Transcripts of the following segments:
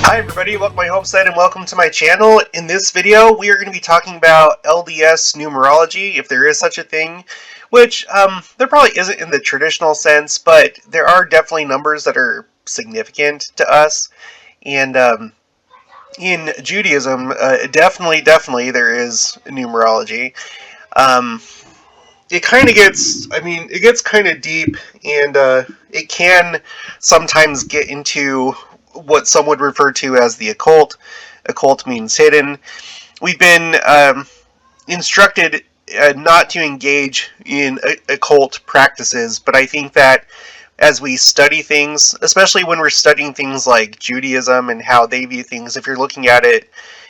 Hi everybody, welcome to my homestead and welcome to my channel. In this video, we are going to be talking about LDS numerology, if there is such a thing, which there probably isn't in the traditional sense, but there are definitely numbers that are significant to us. And in Judaism, definitely there is numerology. It kind of gets, it gets kind of deep, and it can sometimes get into what some would refer to as the occult. Occult means hidden. We've been instructed not to engage in occult practices, but I think that as we study things, especially when we're studying things like Judaism and how they view things, if you're looking at it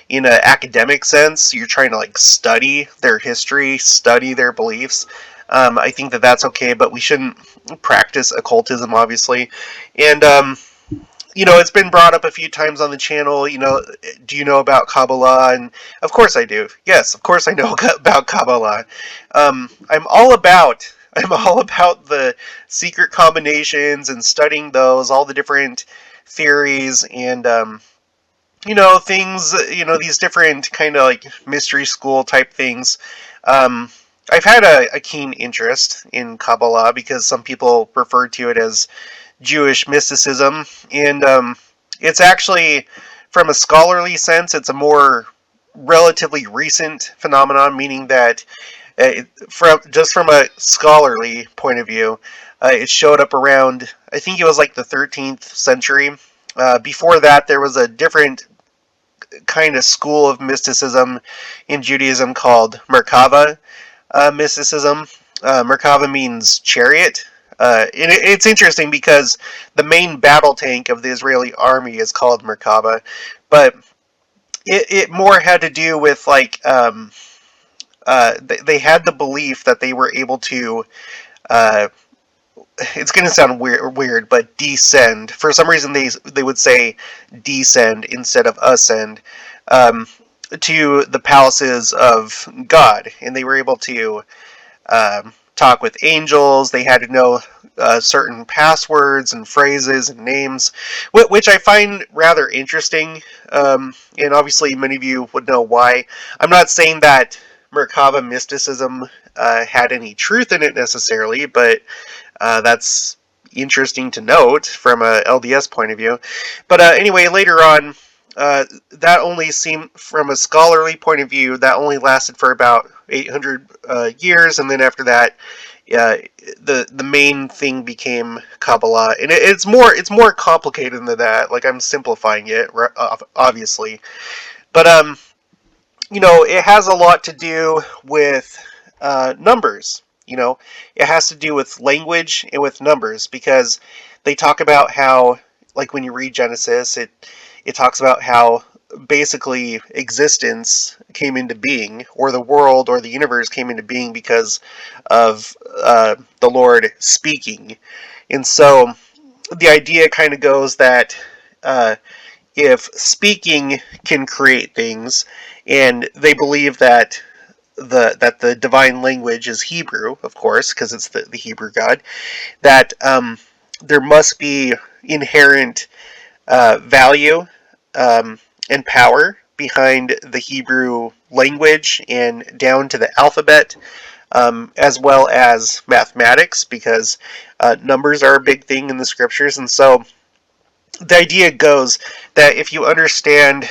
in an academic sense, you're trying to like study their history, study their beliefs. I think that that's okay, but we shouldn't practice occultism, obviously. And it's been brought up a few times on the channel. Do you know about Kabbalah? And of course I do. Yes, of course I know about Kabbalah. I'm all about the secret combinations and studying those, all the different theories and things. These different kind of like mystery school type things. I've had a keen interest in Kabbalah because some people refer to it as Jewish mysticism, and it's actually, from a scholarly sense, it's a more relatively recent phenomenon, meaning that from a scholarly point of view, it showed up around, I think it was like the 13th century. Before that, there was a different kind of school of mysticism in Judaism called Merkava mysticism. Merkava means chariot. It's interesting because the main battle tank of the Israeli army is called Merkava, but it more had to do with like they had the belief that they were able to. It's going to sound weird, but descend. For some reason, they would say descend instead of ascend to the palaces of God, and they were able to talk with angels. They had to know certain passwords and phrases and names, which I find rather interesting. And obviously, many of you would know why. I'm not saying that Merkava mysticism had any truth in it necessarily, but that's interesting to note from a LDS point of view. But anyway, later on, that only seemed, from a scholarly point of view, that only lasted for about 800 years, and then after that, the main thing became Kabbalah, and it's more complicated than that. Like, I'm simplifying it, obviously, but it has a lot to do with numbers. It has to do with language and with numbers, because they talk about how, like when you read Genesis, it talks about how basically existence came into being, or the world or the universe came into being because of the Lord speaking. And so the idea kind of goes that if speaking can create things, and they believe that the divine language is Hebrew, of course, because it's the Hebrew God, that there must be inherent value and power behind the Hebrew language and down to the alphabet, as well as mathematics, because numbers are a big thing in the scriptures. And so the idea goes that if you understand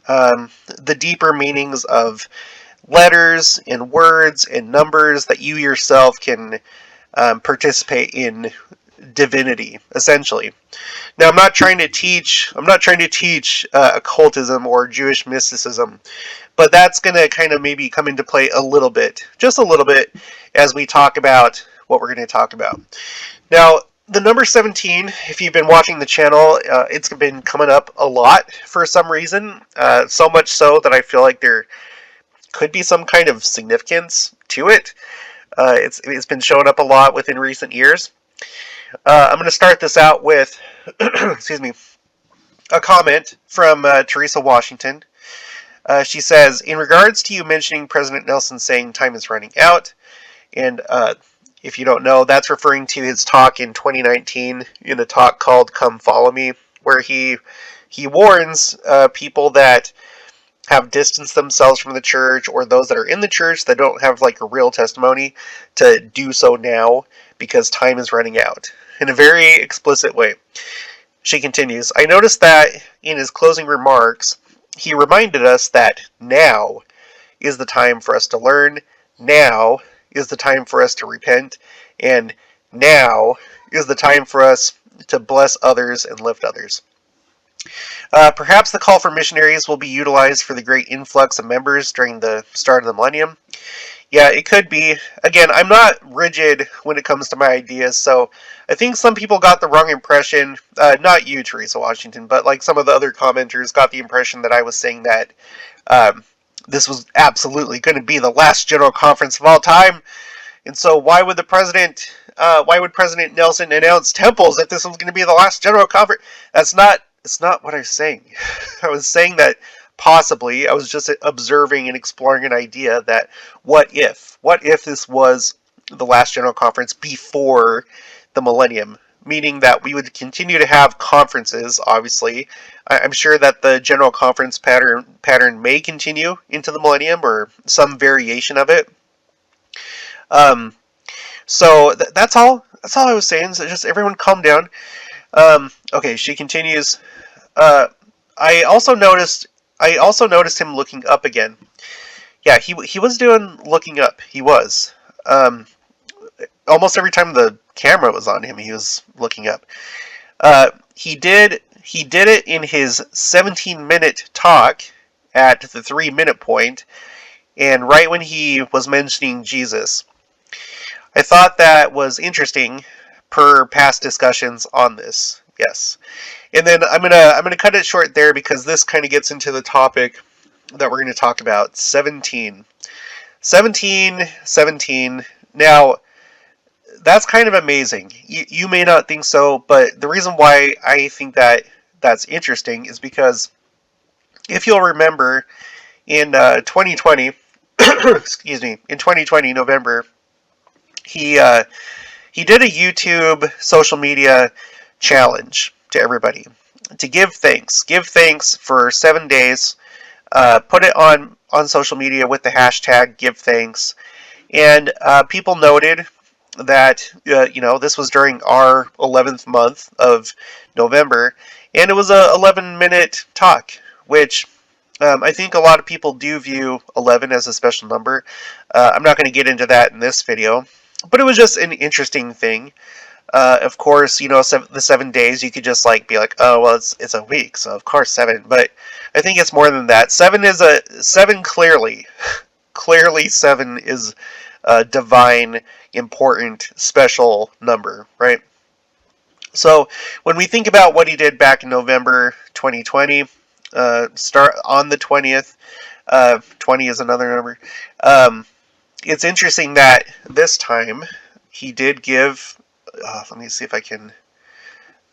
the deeper meanings of letters and words and numbers, that you yourself can participate in divinity, essentially. Now, I'm not trying to teach occultism or Jewish mysticism, but that's going to kind of maybe come into play a little bit, just a little bit, as we talk about what we're going to talk about. Now, the number 17, if you've been watching the channel, it's been coming up a lot for some reason, so much so that I feel like there could be some kind of significance to it. It's been showing up a lot within recent years. I'm going to start this out with, excuse me, a comment from Teresa Washington. She says, in regards to you mentioning President Nelson saying time is running out, and if you don't know, that's referring to his talk in 2019 in a talk called Come Follow Me, where he He warns people that have distanced themselves from the church, or those that are in the church that don't have like a real testimony, to do so now because time is running out, in a very explicit way. She continues, I noticed that in his closing remarks, he reminded us that now is the time for us to learn, now is the time for us to repent, and now is the time for us to bless others and lift others. Perhaps the call for missionaries will be utilized for the great influx of members during the start of the millennium. Yeah, it could be. Again, I'm not rigid when it comes to my ideas, so I think some people got the wrong impression. Not you, Teresa Washington, but like some of the other commenters got the impression that I was saying that um, this was absolutely going to be the last general conference of all time. And so why would President Nelson announce temples if this was going to be the last general conference? It's not what I was saying. I was saying that possibly I was just observing and exploring an idea that what if this was the last general conference before the millennium, meaning that we would continue to have conferences. Obviously, I'm sure that the general conference pattern may continue into the millennium or some variation of it. So that's all. That's all I was saying. So just everyone calm down. Okay, she continues. Uh, I also noticed him looking up again. Yeah, he was doing looking up. He was. Almost every time the camera was on him, he was looking up. He did it in his 17-minute talk at the 3-minute point, and right when he was mentioning Jesus. I thought that was interesting per past discussions on this. Yes. And then I'm gonna cut it short there because this kind of gets into the topic that we're going to talk about. 17. Now, that's kind of amazing. You may not think so, but the reason why I think that that's interesting is because if you'll remember in 2020, excuse me, in 2020 November, he did a YouTube social media challenge to everybody to give thanks. Give thanks for 7 days. Put it on social media with the hashtag give thanks. And people noted that this was during our 11th month of November, and it was a 11-minute talk, which I think a lot of people do view 11 as a special number. I'm not going to get into that in this video, but it was just an interesting thing. Of course, the 7 days, you could just be like, oh, well, it's a week, so of course 7. But I think it's more than that. 7 clearly 7 is a divine, important, special number, right? So when we think about what he did back in November 2020, start on the 20th. 20 is another number. It's interesting that this time he did give. Let me see if I can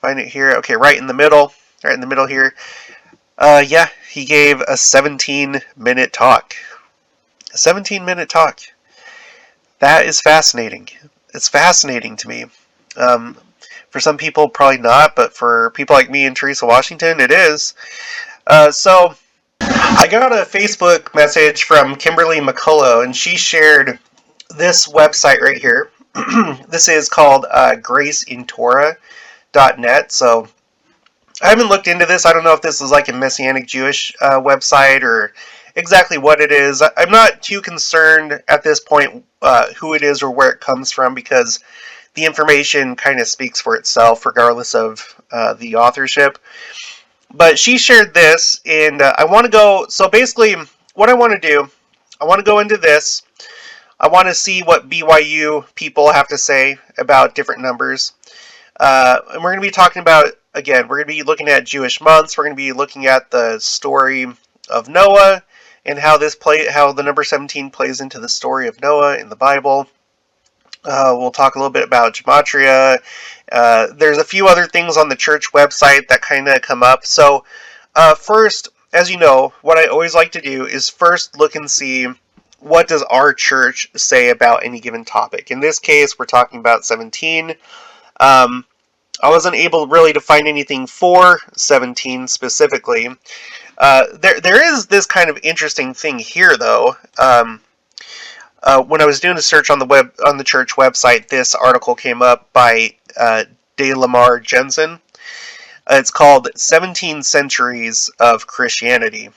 find it here. Okay, right in the middle here. Yeah, he gave a 17-minute talk. A 17-minute talk. That is fascinating. It's fascinating to me. For some people, probably not, but for people like me and Teresa Washington, it is. So, I got a Facebook message from Kimberly McCullough, and she shared this website right here. This is called graceintorah.net. So, I haven't looked into this. I don't know if this is like a Messianic Jewish website or exactly what it is. I'm not too concerned at this point who it is or where it comes from, because the information kind of speaks for itself regardless of the authorship. But she shared this, and I want to go. So basically, what I want to do, I want to go into this. I want to see what BYU people have to say about different numbers. And we're going to be talking about, again, we're going to be looking at Jewish months. We're going to be looking at the story of Noah and how the number 17 plays into the story of Noah in the Bible. We'll talk a little bit about Gematria. There's a few other things on the church website that kind of come up. So first, as you know, what I always like to do is first look and see what does our church say about any given topic. In this case, we're talking about 17. I wasn't able really to find anything for 17 specifically. There is this kind of interesting thing here, though. When I was doing a search on the church website, this article came up by Lamar Jensen. It's called 17 Centuries of Christianity,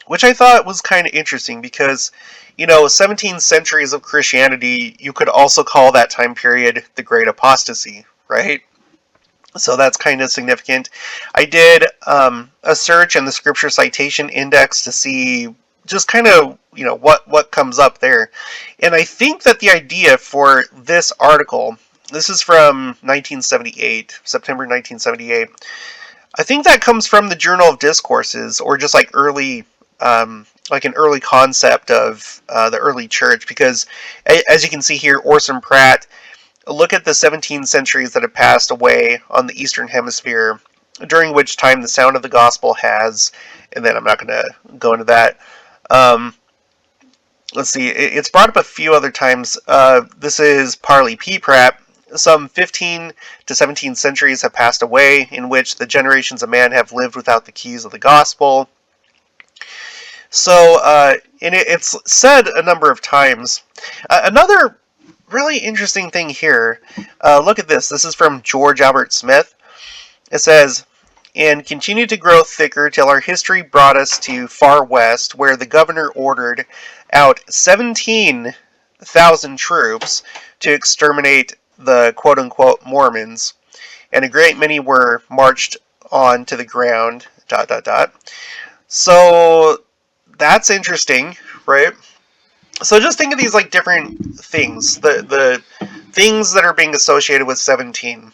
which I thought was kind of interesting because, 17 centuries of Christianity, you could also call that time period the Great Apostasy, right? So that's kind of significant. I did a search in the Scripture Citation Index to see just kind of, what comes up there. And I think that the idea for this article, this is from 1978, September 1978, I think that comes from the Journal of Discourses, or just like like an early concept of the early church, because as you can see here, Orson Pratt, look at the 17 centuries that have passed away on the Eastern Hemisphere, during which time the sound of the gospel has, and then I'm not going to go into that. Let's see, it's brought up a few other times. This is Parley P. Pratt. Some 15 to 17 centuries have passed away, in which the generations of man have lived without the keys of the gospel. So, and it's said a number of times. Another really interesting thing here, look at this. This is from George Albert Smith. It says, and continued to grow thicker till our history brought us to far west, where the governor ordered out 17,000 troops to exterminate the quote-unquote Mormons, and a great many were marched on to the ground, ... So, that's interesting, right? So just think of these like different things, the things that are being associated with 17.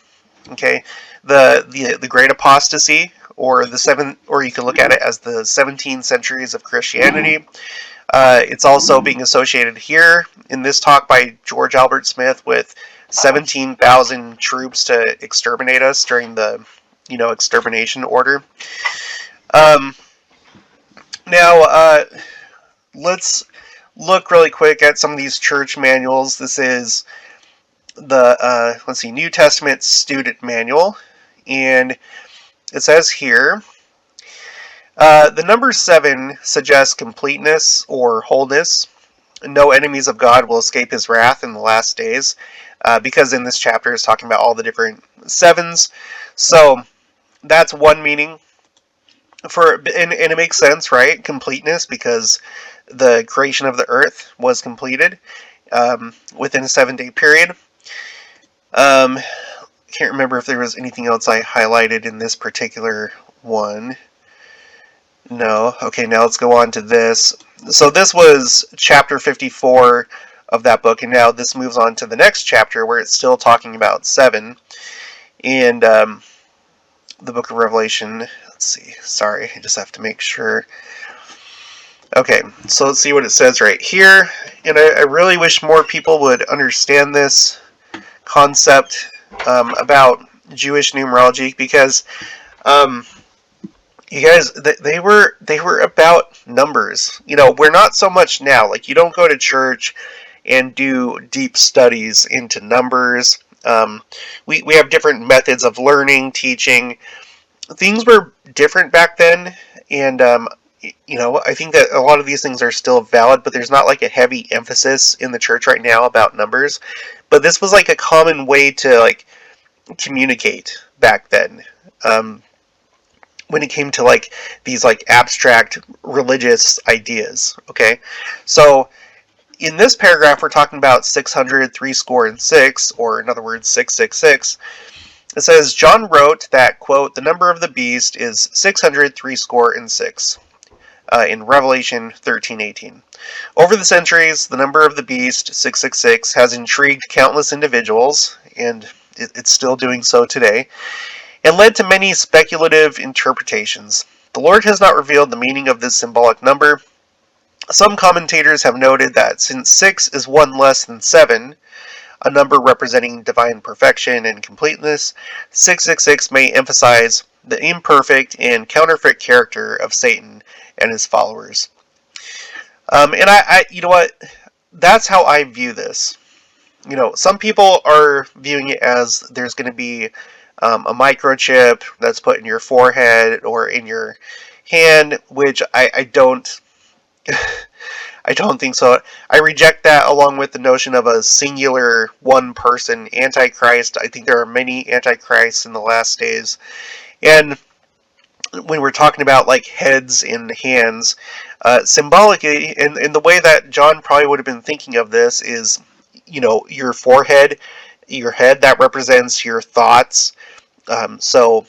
Okay, the Great Apostasy, or or you can look at it as the 17 centuries of Christianity. It's also being associated here in this talk by George Albert Smith with 17,000 troops to exterminate us during the, extermination order. Now, let's look really quick at some of these church manuals. This is the, let's see, New Testament Student Manual, and it says here, the number 7 suggests completeness or wholeness. No enemies of God will escape his wrath in the last days, because in this chapter it's talking about all the different 7s. So that's one meaning. And it makes sense, right? Completeness, because the creation of the earth was completed within a 7-day period. Can't remember if there was anything else I highlighted in this particular one. No. Okay, now let's go on to this. So this was chapter 54 of that book, and now this moves on to the next chapter where it's still talking about 7. And the book of Revelation, let's see, sorry, I just have to make sure. Okay, so let's see what it says right here. And I really wish more people would understand this concept about Jewish numerology, because you guys, they were about numbers. We're not so much now. Like, you don't go to church and do deep studies into numbers. We have different methods of learning, teaching. Things were different back then, and I think that a lot of these things are still valid, but there's not like a heavy emphasis in the church right now about numbers. But this was like a common way to like communicate back then, when it came to like these like abstract religious ideas. Okay, so in this paragraph we're talking about 600 threescore and 6, or in other words 666. It says, John wrote that, quote, the number of the beast is 600 threescore and 6, in Revelation 13:18. Over the centuries, the number of the beast, 666, has intrigued countless individuals, and it's still doing so today, and led to many speculative interpretations. The Lord has not revealed the meaning of this symbolic number. Some commentators have noted that since 6 is 1 less than 7, a number representing divine perfection and completeness, 666 may emphasize the imperfect and counterfeit character of Satan and his followers. And I, you know what? That's how I view this. Some people are viewing it as there's going to be a microchip that's put in your forehead or in your hand, which I don't I don't think so. I reject that along with the notion of a singular one person antichrist. I think there are many antichrists in the last days. And when we're talking about like heads and hands, symbolically, in the way that John probably would have been thinking of this is, your forehead, your head, that represents your thoughts. So,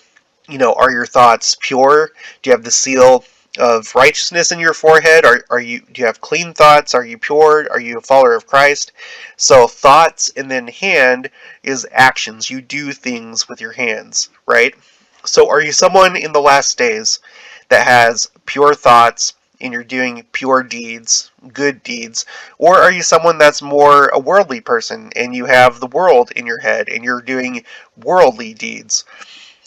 are your thoughts pure? Do you have the seal of righteousness in your forehead? Do you have clean thoughts? Are you pure? Are you a follower of Christ? So thoughts, and then hand is actions. You do things with your hands, right? So are you someone in the last days that has pure thoughts and you're doing pure deeds, good deeds? Or are you someone that's more a worldly person and you have the world in your head and you're doing worldly deeds?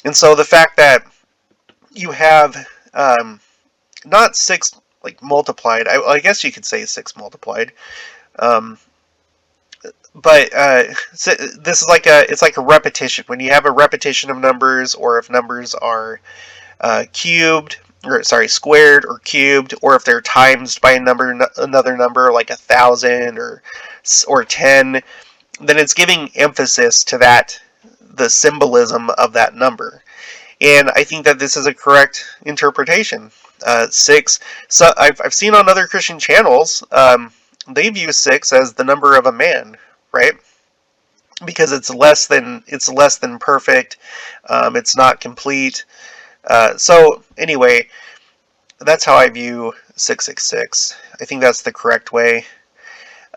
And so the fact that you have not six like multiplied, I guess you could say six multiplied, um, but so this is it's like a repetition. When you have a repetition of numbers, or if numbers are cubed, or sorry, squared or cubed, or if they're times by another number like 1,000 or 10, then it's giving emphasis to that, the symbolism of that number. And I think that this is a correct interpretation. Six. So I've seen on other Christian channels, they view six as the number of a man, right? Because it's less than perfect. It's not complete. So anyway, that's how I view 666. I think that's the correct way.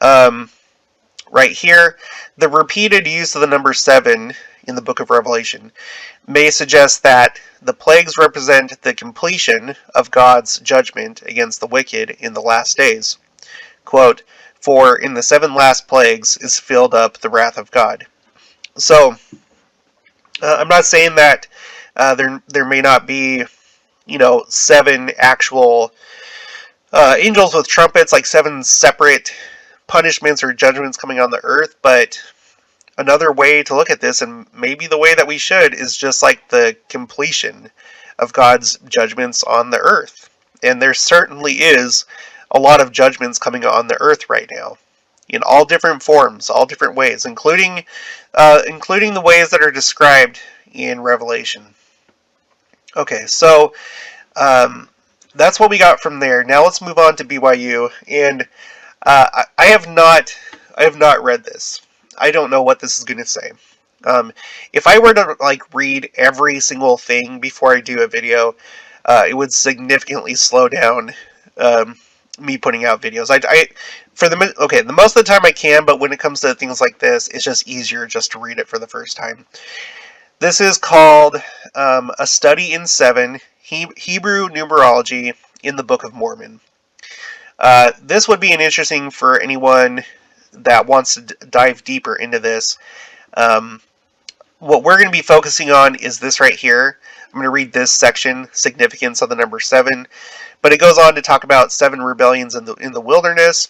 Right here, the repeated use of the number 7 in the book of Revelation may suggest that the plagues represent the completion of God's judgment against the wicked in the last days. Quote, "For in the 7 last plagues is filled up the wrath of God." So, I'm not saying that there may not be, 7 actual angels with trumpets, like 7 separate punishments or judgments coming on the earth, but another way to look at this, and maybe the way that we should, is just like the completion of God's judgments on the earth. And there certainly is a lot of judgments coming on the earth right now, in all different forms, all different ways, including the ways that are described in Revelation. Okay, so that's what we got from there. Now let's move on to BYU, and I have not read this. I don't know what this is going to say. If I were to read every single thing before I do a video, it would significantly slow down me putting out videos. The most of the time I can, but when it comes to things like this, it's just easier just to read it for the first time. This is called A Study in 7, Hebrew Numerology in the Book of Mormon. This would be interesting for anyone that wants to dive deeper into this. What we're going to be focusing on is this right here. I'm going to read this section, significance of the number 7, but it goes on to talk about 7 rebellions in the wilderness,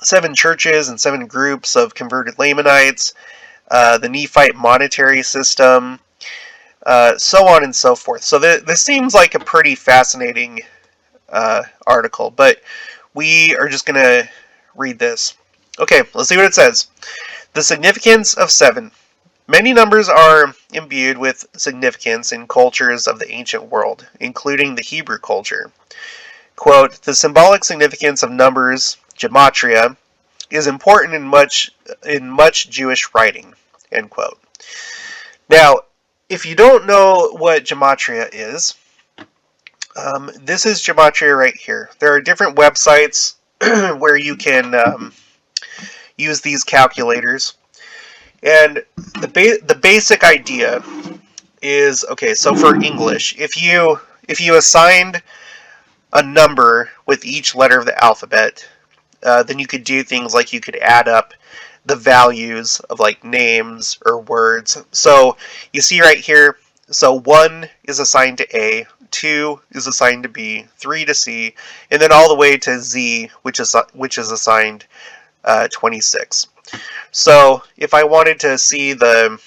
7 churches and 7 groups of converted Lamanites, the Nephite monetary system, so on and so forth. So this seems like a pretty fascinating article, but we are just going to read this. Okay, let's see what it says. The significance of 7. Many numbers are imbued with significance in cultures of the ancient world, including the Hebrew culture. Quote, "The symbolic significance of numbers, gematria, is important in much Jewish writing." End quote. Now, if you don't know what gematria is, this is gematria right here. There are different websites where you can use these calculators. And the basic idea is, okay, so for English, if you assigned a number with each letter of the alphabet, then you could do things like you could add up the values of like names or words. So you see right here, so 1 is assigned to A, 2 is assigned to B, 3 to C, and then all the way to Z, which is assigned 26. So if I wanted to see the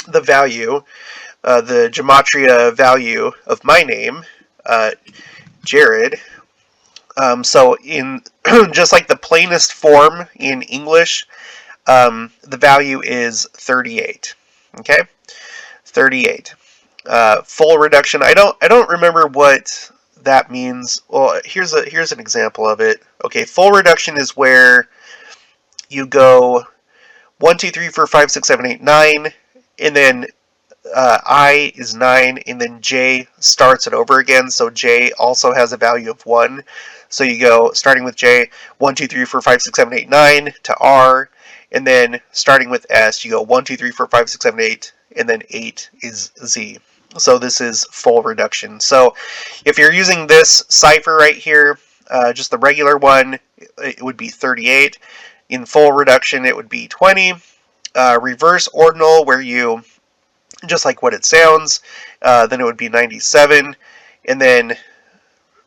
the value, the gematria value of my name, Jared. So in just like the plainest form in English, the value is 38. Okay, 38. Full reduction. I don't remember what that means. Well, here's an example of it. Okay, full reduction is where you go 1, 2, 3, 4, 5, 6, 7, 8, 9, and then I is 9, and then J starts it over again, so J also has a value of 1. So you go, starting with J, 1, 2, 3, 4, 5, 6, 7, 8, 9, to R, and then starting with S, you go 1, 2, 3, 4, 5, 6, 7, 8, and then 8 is Z. So this is full reduction. So if you're using this cipher right here, just the regular one, it would be 38. In full reduction, it would be 20. Reverse ordinal, where you, just like what it sounds, then it would be 97. And then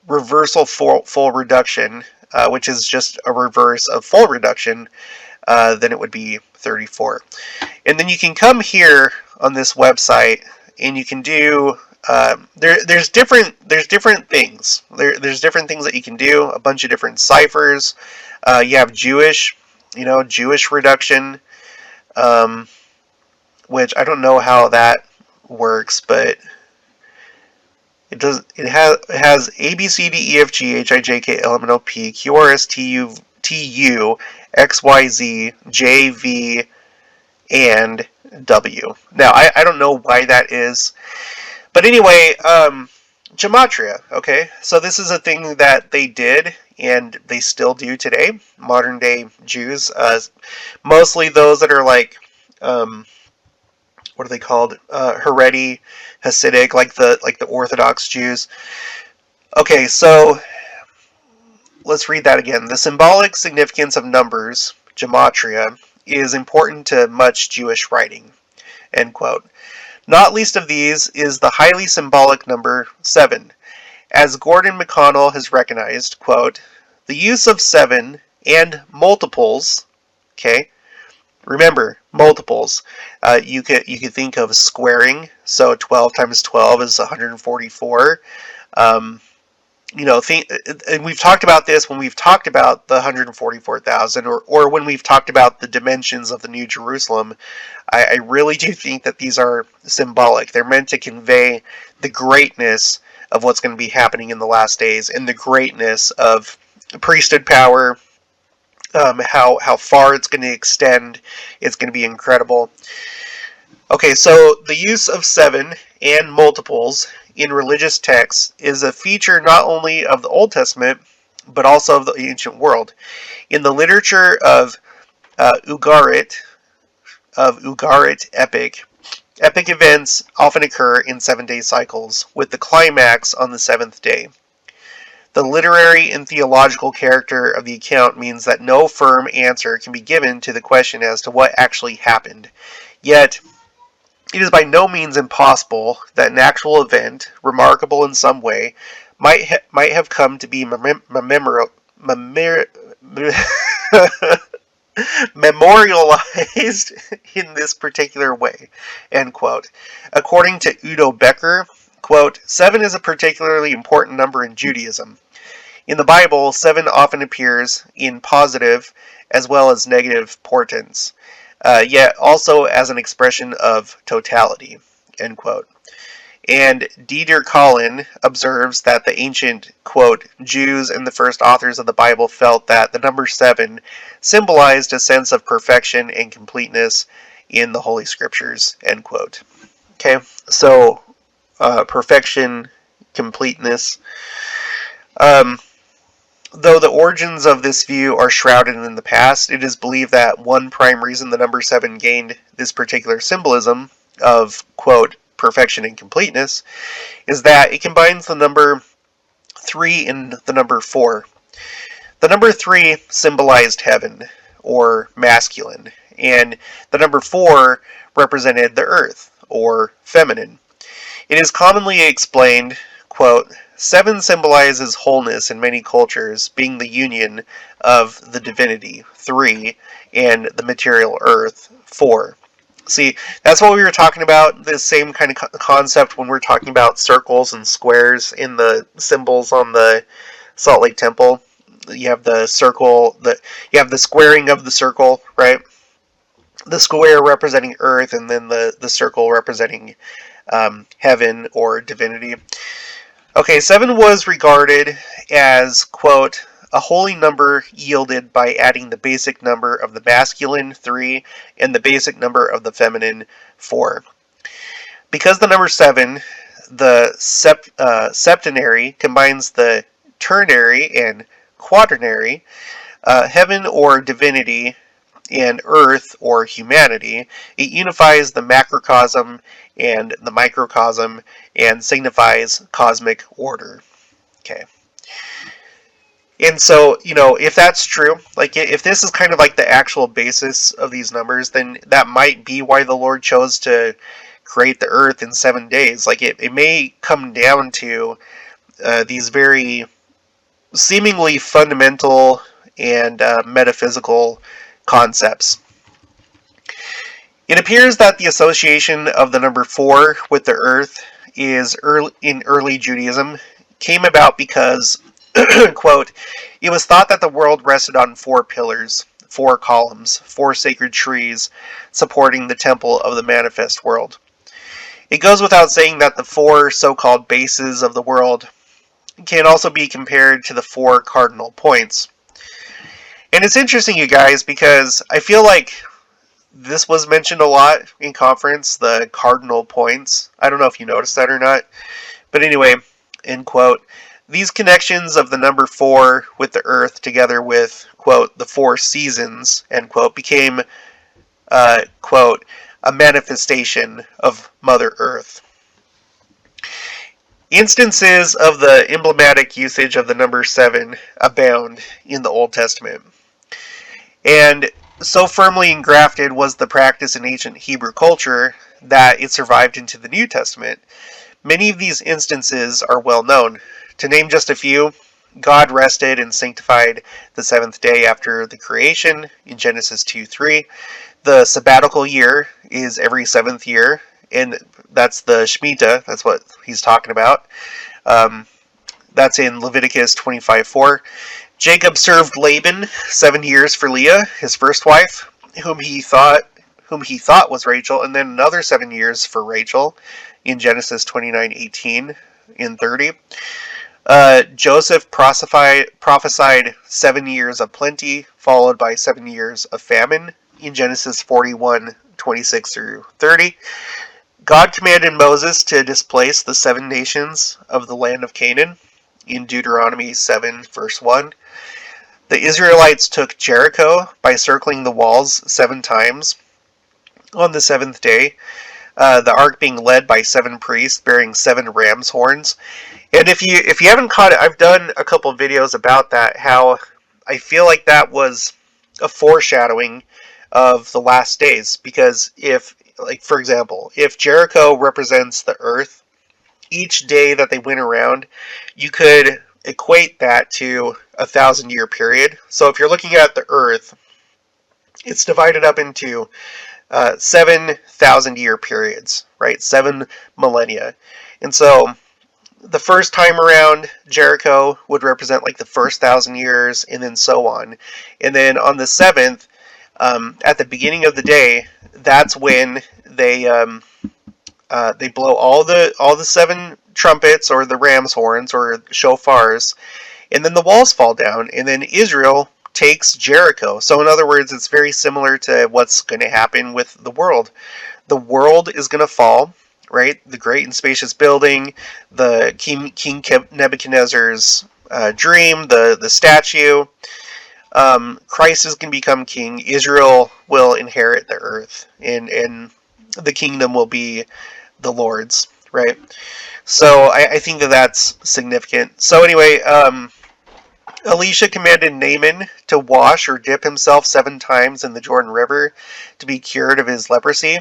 reversal full reduction, which is just a reverse of full reduction, then it would be 34. And then you can come here on this website and you can do there's different things. There's different things that you can do. A bunch of different ciphers. You have Jewish, Jewish reduction, which I don't know how that works, but it does. It has A B C D E F G H I J K L M N O P Q R S T U X Y Z J V and W. Now I don't know why that is. But anyway, gematria, okay? So this is a thing that they did, and they still do today, modern day Jews. Mostly those that are like, what are they called? Haredi, Hasidic, like the Orthodox Jews. Okay, so let's read that again. The symbolic significance of numbers, gematria, is important to much Jewish writing, end quote. Not least of these is the highly symbolic number 7. As Gordon McConnell has recognized, quote, the use of 7 and multiples, okay, remember, multiples, you could think of squaring, so 12 times 12 is 144. And we've talked about this when we've talked about the 144,000, or when we've talked about the dimensions of the New Jerusalem. I really do think that these are symbolic. They're meant to convey the greatness of what's going to be happening in the last days, and the greatness of priesthood power, how far it's going to extend. It's going to be incredible. Okay, so the use of 7 and multiples in religious texts is a feature not only of the Old Testament, but also of the ancient world. In the literature of Ugarit epic events often occur in 7-day cycles, with the climax on the 7th day. The literary and theological character of the account means that no firm answer can be given to the question as to what actually happened. Yet, it is by no means impossible that an actual event, remarkable in some way, might have come to be memorialized in this particular way, end quote. According to Udo Becker, quote, 7 is a particularly important number in Judaism. In the Bible, 7 often appears in positive as well as negative portents, yet also as an expression of totality, end quote. And Dieter Collin observes that the ancient, quote, Jews and the first authors of the Bible felt that the number 7 symbolized a sense of perfection and completeness in the Holy Scriptures, end quote. Okay, so perfection, completeness. Though the origins of this view are shrouded in the past, it is believed that one prime reason the number 7 gained this particular symbolism of, quote, perfection and completeness is that it combines the number 3 and the number 4. The number 3 symbolized heaven, or masculine, and the number 4 represented the earth, or feminine. It is commonly explained, quote, 7 symbolizes wholeness in many cultures, being the union of the divinity, 3, and the material earth, 4. See, that's what we were talking about, this same kind of concept when we're talking about circles and squares in the symbols on the Salt Lake Temple. You have the circle, you have the squaring of the circle, right? The square representing Earth, and then the circle representing heaven or divinity. Okay, 7 was regarded as, quote, a holy number yielded by adding the basic number of the masculine, 3, and the basic number of the feminine, 4. Because the number 7, the septenary, combines the ternary and quaternary, heaven or divinity, and earth or humanity, it unifies the macrocosm and the microcosm and signifies cosmic order. Okay. And so, if that's true, like if this is kind of like the actual basis of these numbers, then that might be why the Lord chose to create the earth in 7 days. Like it may come down to these very seemingly fundamental and metaphysical concepts. It appears that the association of the number 4 with the earth in early Judaism came about because, quote, it was thought that the world rested on 4 pillars, 4 columns, 4 sacred trees supporting the temple of the manifest world. It goes without saying that the 4 so-called bases of the world can also be compared to the 4 cardinal points. And it's interesting, you guys, because I feel like this was mentioned a lot in conference, the cardinal points. I don't know if you noticed that or not. But anyway, end quote. These connections of the number 4 with the earth together with, quote, the 4 seasons, end quote, became, quote, a manifestation of Mother Earth. Instances of the emblematic usage of the number 7 abound in the Old Testament. And so firmly engrafted was the practice in ancient Hebrew culture that it survived into the New Testament. Many of these instances are well known. To name just a few, God rested and sanctified the 7th day after the creation in Genesis 2:3. The sabbatical year is every 7th year, and that's the Shemitah. That's what he's talking about. That's in Leviticus 25:4. Jacob served Laban 7 years for Leah, his first wife, whom he thought was Rachel, and then another 7 years for Rachel in Genesis 29:18 and 30. Joseph prophesied 7 years of plenty, followed by 7 years of famine in Genesis 41:26 through 30. God commanded Moses to displace the 7 nations of the land of Canaan in Deuteronomy 7, verse 1. The Israelites took Jericho by circling the walls 7 times on the 7th day, the ark being led by 7 priests bearing 7 ram's horns. And if you haven't caught it, I've done a couple of videos about that, how I feel like that was a foreshadowing of the last days, because for example, if Jericho represents the earth, each day that they went around, you could equate that to a 1,000-year period. So if you're looking at the earth, it's divided up into 7,000-year periods, right? 7 millennia. And so the first time around, Jericho would represent like the first 1,000 years, and then so on. And then on the 7th, at the beginning of the day, that's when they blow all the 7 trumpets or the ram's horns or shofars, and then the walls fall down, and then Israel takes Jericho. So in other words, it's very similar to what's going to happen with the world. The world is going to fall, right? The great and spacious building, the King Nebuchadnezzar's dream, the statue. Christ is going to become king. Israel will inherit the earth, and the kingdom will be the Lord's, right? So I think that's significant. So anyway, Elisha commanded Naaman to wash or dip himself 7 times in the Jordan River to be cured of his leprosy.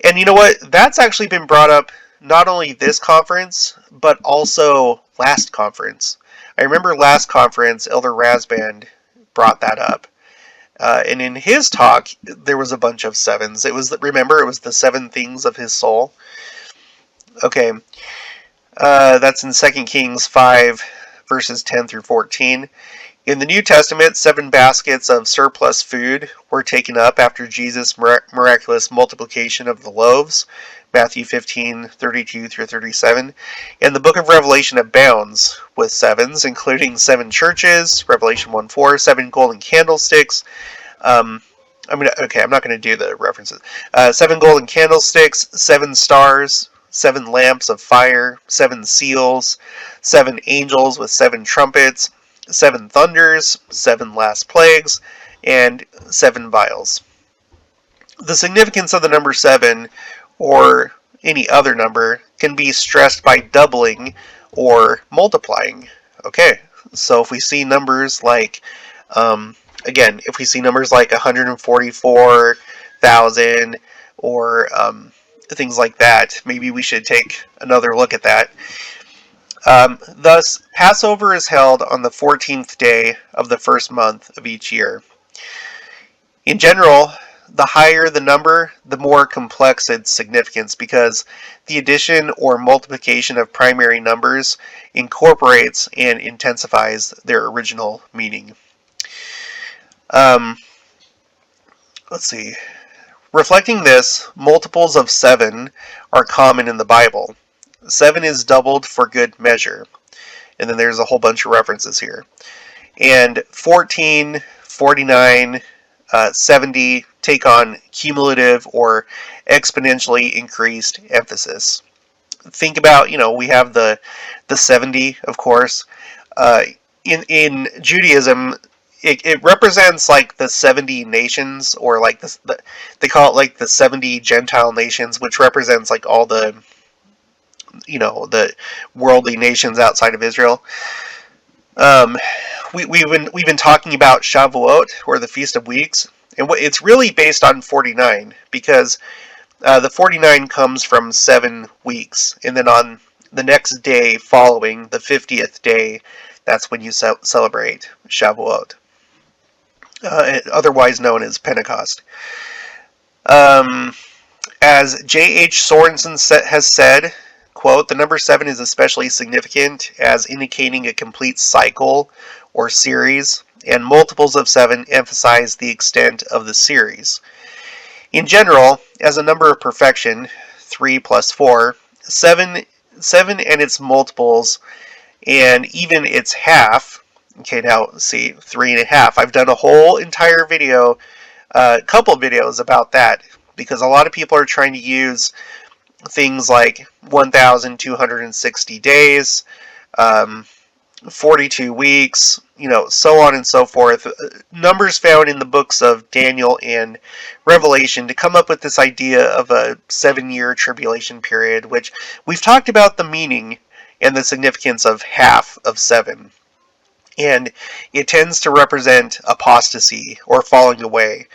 And you know what? That's actually been brought up not only this conference, but also last conference. I remember last conference, Elder Razband brought that up. And in his talk, there was a bunch of sevens. Remember, it was the 7 things of his soul. Okay, that's in 2 Kings 5, verses 10 through 14. In the New Testament, 7 baskets of surplus food were taken up after Jesus' miraculous multiplication of the loaves, Matthew 15:32 through 37. And the book of Revelation abounds with sevens, including 7 churches, Revelation 1:4, 7 golden candlesticks. I'm not going to do the references. 7 golden candlesticks, 7 stars, 7 lamps of fire, 7 seals, 7 angels with 7 trumpets, 7 thunders, 7 last plagues, and 7 vials. The significance of the number 7, or any other number, can be stressed by doubling or multiplying. Okay, so if we see numbers like, if we see numbers like 144,000 or things like that, maybe we should take another look at that. Thus, Passover is held on the 14th day of the first month of each year. In general, the higher the number, the more complex its significance, because the addition or multiplication of primary numbers incorporates and intensifies their original meaning. Let's see. Reflecting this, multiples of 7 are common in the Bible. 7 is doubled for good measure. And then there's a whole bunch of references here. And 14, 49, 70 take on cumulative or exponentially increased emphasis. Think about, we have the 70, of course. In Judaism, it represents like the 70 nations, or like they call it like the 70 Gentile nations, which represents like all the worldly nations outside of Israel. We've been talking about Shavuot, or the Feast of Weeks, and it's really based on 49, because the 49 comes from 7 weeks, and then on the next day following, the 50th day, that's when you celebrate Shavuot, otherwise known as Pentecost. As J.H. Sorensen has said, quote, "The number 7 is especially significant as indicating a complete cycle or series, and multiples of 7 emphasize the extent of the series. In general, as a number of perfection, 3 plus 4, 7 and its multiples, and even its half." Okay, now see, 3.5. I've done a whole entire video, couple videos about that, because a lot of people are trying to use things like 1,260 days, 42 weeks, so on and so forth. Numbers found in the books of Daniel and Revelation to come up with this idea of a 7-year tribulation period, which we've talked about the meaning and the significance of half of 7. And it tends to represent apostasy or falling away.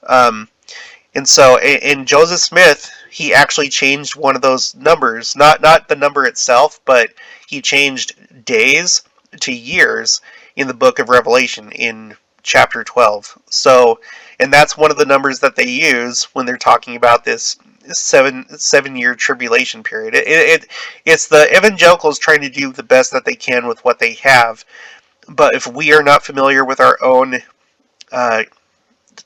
And so, in Joseph Smith, he actually changed one of those numbers, not the number itself, but he changed days to years in the book of Revelation in chapter 12. So, and that's one of the numbers that they use when they're talking about this 7-year tribulation period. It's the evangelicals trying to do the best that they can with what they have. But if we are not familiar with our own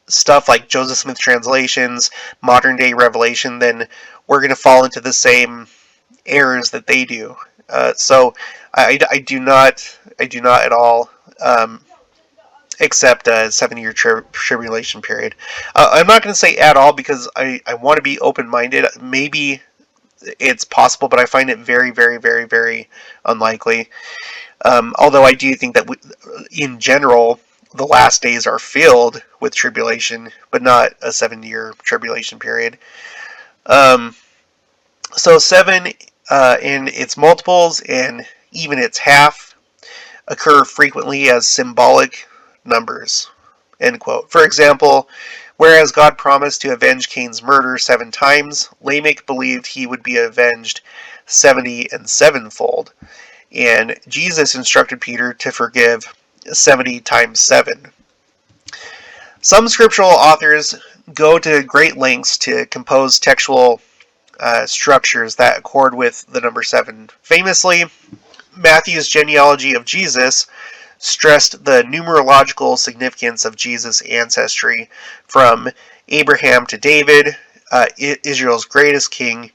stuff like Joseph Smith translations, modern day Revelation, then we're going to fall into the same errors that they do. So I do not at all accept a 7-year tribulation period. I'm not going to say at all, because I want to be open-minded. Maybe it's possible, but I find it very, very, very, very unlikely. Although I do think that in general, the last days are filled with tribulation, but not a 7-year tribulation period. So 7 in its multiples and even its half occur frequently as symbolic numbers. End quote. For example, whereas God promised to avenge Cain's murder 7 times, Lamech believed he would be avenged 70 and 7-fold. And Jesus instructed Peter to forgive 70 times 7. Some scriptural authors go to great lengths to compose textual structures that accord with the number 7. Famously, Matthew's genealogy of Jesus stressed the numerological significance of Jesus' ancestry from Abraham to David, Israel's greatest king.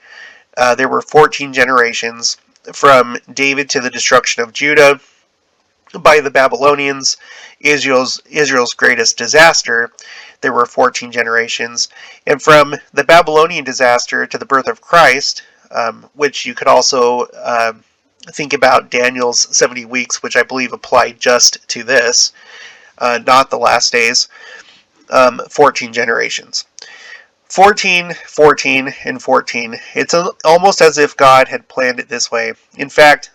There were 14 generations. From David to the destruction of Judah by the Babylonians, Israel's greatest disaster, there were 14 generations. And from the Babylonian disaster to the birth of Christ, which you could also think about Daniel's 70 weeks, which I believe apply just to this, not the last days, 14 generations. 14, 14, and 14. It's almost as if God had planned it this way. In fact,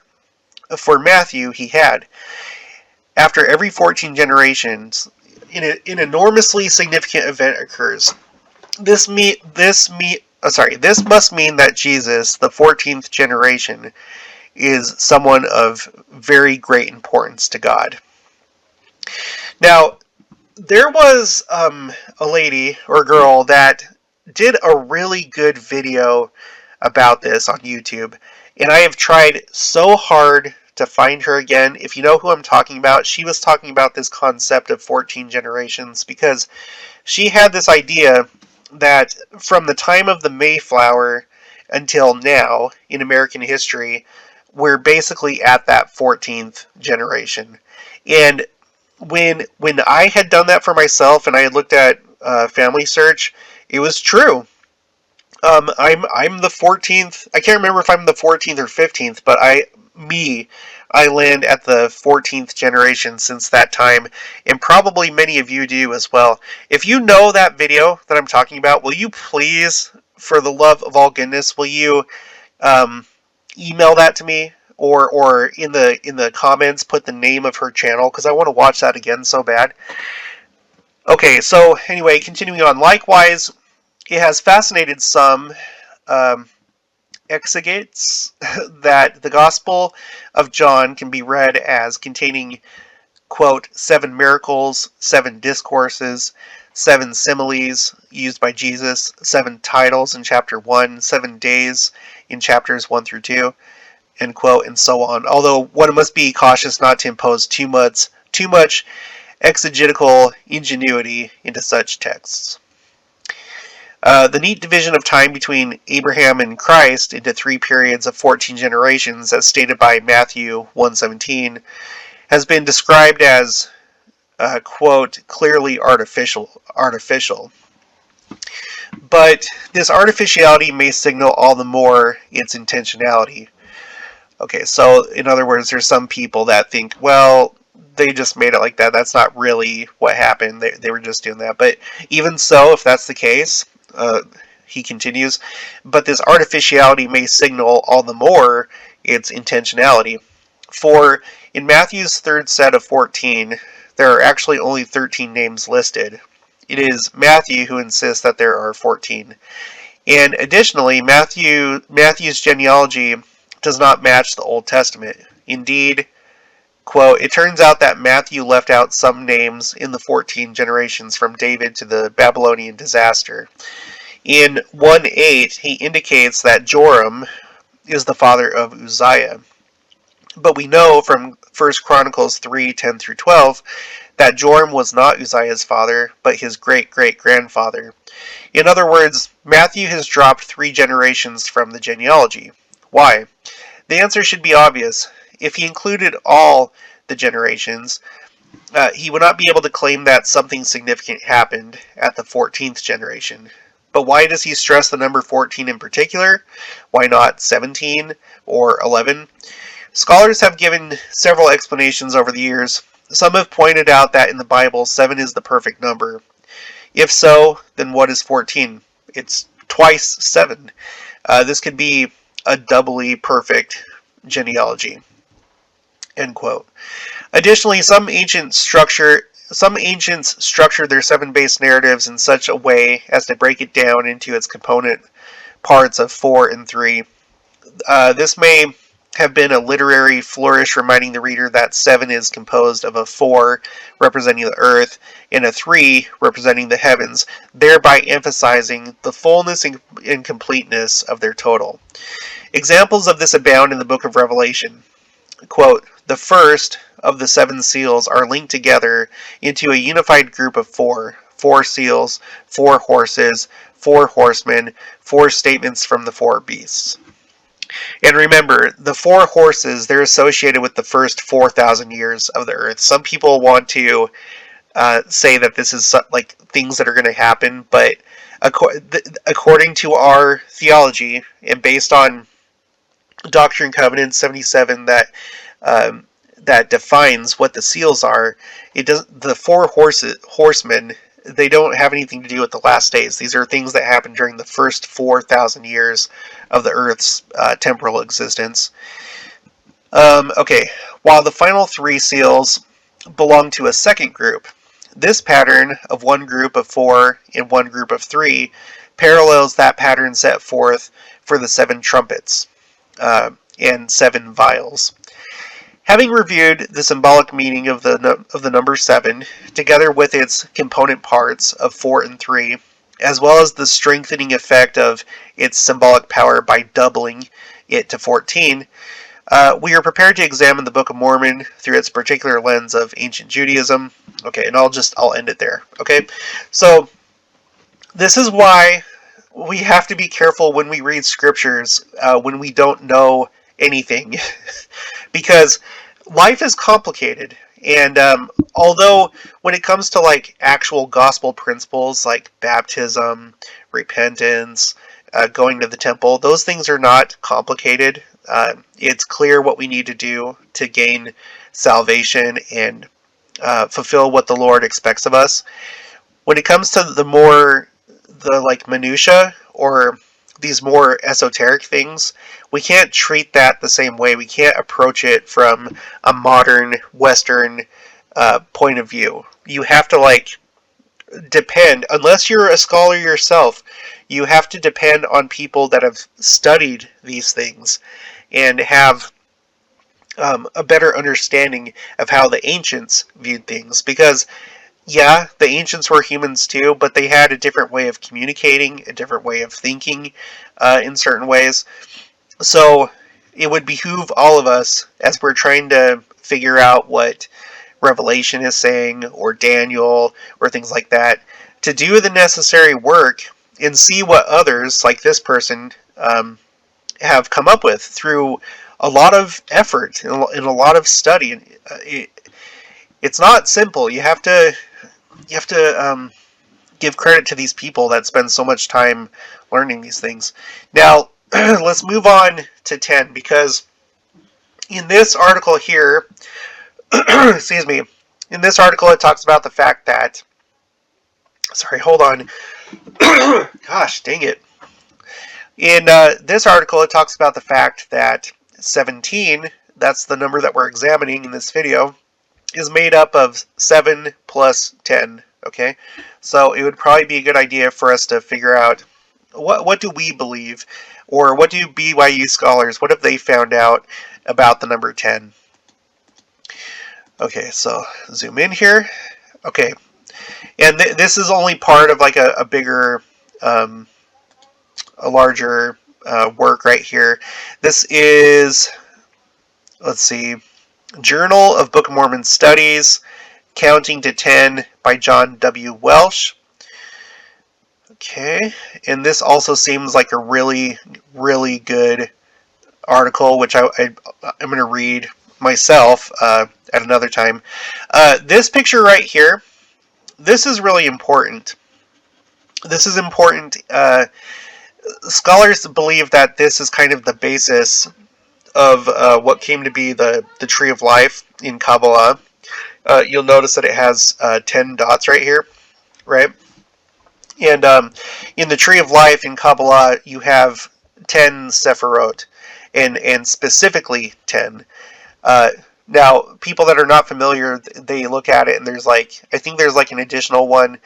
for Matthew, he had. After every 14 generations, an enormously significant event occurs. This must mean that Jesus, the 14th generation, is someone of very great importance to God. Now, there was a lady or girl that did a really good video about this on YouTube, and I have tried so hard to find her again. If you know who I'm talking about, she was talking about this concept of 14 generations, because she had this idea that from the time of the Mayflower until now in American history, we're basically at that 14th generation. And when I had done that for myself and I had looked at Family Search, it was true. I'm the 14th. I can't remember if I'm the 14th or 15th, but I land at the 14th generation since that time, and probably many of you do as well. If you know that video that I'm talking about, will you please, for the love of all goodness, will you email that to me, or in the comments put the name of her channel, because I want to watch that again so bad. Okay, so anyway, continuing on. Likewise, it has fascinated some exegetes that the Gospel of John can be read as containing, quote, 7 miracles, 7 discourses, 7 similes used by Jesus, 7 titles in chapter 1, 7 days in chapters 1 through 2, end quote, and so on. Although one must be cautious not to impose too much exegetical ingenuity into such texts. The neat division of time between Abraham and Christ into 3 periods of 14 generations, as stated by Matthew 1:17, has been described as, quote, clearly artificial. But this artificiality may signal all the more its intentionality. Okay, so in other words, there's some people that think, well, they just made it like that. That's not really what happened. They were just doing that. But even so, if that's the case, he continues, but this artificiality may signal all the more its intentionality. For in Matthew's third set of 14, there are actually only 13 names listed. It is Matthew who insists that there are 14. And additionally, Matthew's genealogy does not match the Old Testament. Indeed, quote, it turns out that Matthew left out some names in the 14 generations from David to the Babylonian disaster. In 1:8, he indicates that Joram is the father of Uzziah. But we know from 1 Chronicles 3:10 through 12 that Joram was not Uzziah's father, but his great-great-grandfather. In other words, Matthew has dropped 3 generations from the genealogy. Why? The answer should be obvious. If he included all the generations, he would not be able to claim that something significant happened at the 14th generation. But why does he stress the number 14 in particular? Why not 17 or 11? Scholars have given several explanations over the years. Some have pointed out that in the Bible, 7 is the perfect number. If so, then what is 14? It's twice 7. This could be a doubly perfect genealogy. End quote. Additionally, some ancients structure their 7-base narratives in such a way as to break it down into its component parts of 4 and 3. This may have been a literary flourish, reminding the reader that 7 is composed of a 4 representing the earth and a 3 representing the heavens, thereby emphasizing the fullness and completeness of their total. Examples of this abound in the book of Revelation. Quote, the first of the 7 seals are linked together into a unified group of 4 seals, 4 horses, 4 horsemen, 4 statements from the 4 beasts. And remember, the 4 horses, they're associated with the first 4,000 years of the earth. Some people want to say that this is like things that are going to happen, but according to our theology and based on Doctrine and Covenants 77 that defines what the seals are, it does. The 4 horsemen, they don't have anything to do with the last days. These are things that happen during the first 4,000 years of the Earth's temporal existence. Okay, while the final 3 seals belong to a second group, this pattern of one group of 4 and one group of 3 parallels that pattern set forth for the 7 trumpets and 7 vials. Having reviewed the symbolic meaning of the number 7, together with its component parts of 4 and 3, as well as the strengthening effect of its symbolic power by doubling it to 14, we are prepared to examine the Book of Mormon through its particular lens of ancient Judaism. Okay, and I'll end it there. Okay, so this is why we have to be careful when we read scriptures when we don't know anything, because life is complicated. And although when it comes to like actual gospel principles like baptism, repentance, going to the temple, those things are not complicated. It's clear what we need to do to gain salvation and fulfill what the Lord expects of us. When it comes to the like minutia or these more esoteric things, we can't treat that the same way. We can't approach it from a modern Western point of view. You have to like depend, unless you're a scholar yourself, you have to depend on people that have studied these things and have a better understanding of how the ancients viewed things. Because yeah, the ancients were humans too, but they had a different way of communicating, a different way of thinking in certain ways. So it would behoove all of us, as we're trying to figure out what Revelation is saying, or Daniel, or things like that, to do the necessary work and see what others, like this person, have come up with through a lot of effort and a lot of study. It's not simple. You have to give credit to these people that spend so much time learning these things. Now, let's move on to 10, because in this article here, excuse me, in this article it talks about the fact that, sorry, hold on, gosh, dang it. In this article it talks about the fact that 17, that's the number that we're examining in this video, is made up of 7 plus 10, okay? So it would probably be a good idea for us to figure out what do we believe, or what do BYU scholars, what have they found out about the number 10? Okay, so zoom in here. Okay, and this is only part of like a bigger, a larger work right here. This is, let's see, Journal of Book of Mormon Studies, Counting to 10 by John W. Welch. Okay, and this also seems like a really, really good article, which I'm going to read myself at another time. This picture right here, this is really important. This is important. Scholars believe that this is kind of the basis of what came to be the Tree of Life in Kabbalah. You'll notice that it has 10 dots right here, right? And in the Tree of Life in Kabbalah, you have 10 Sephirot, and specifically 10. Now, people that are not familiar, they look at it and there's like, I think there's like an additional one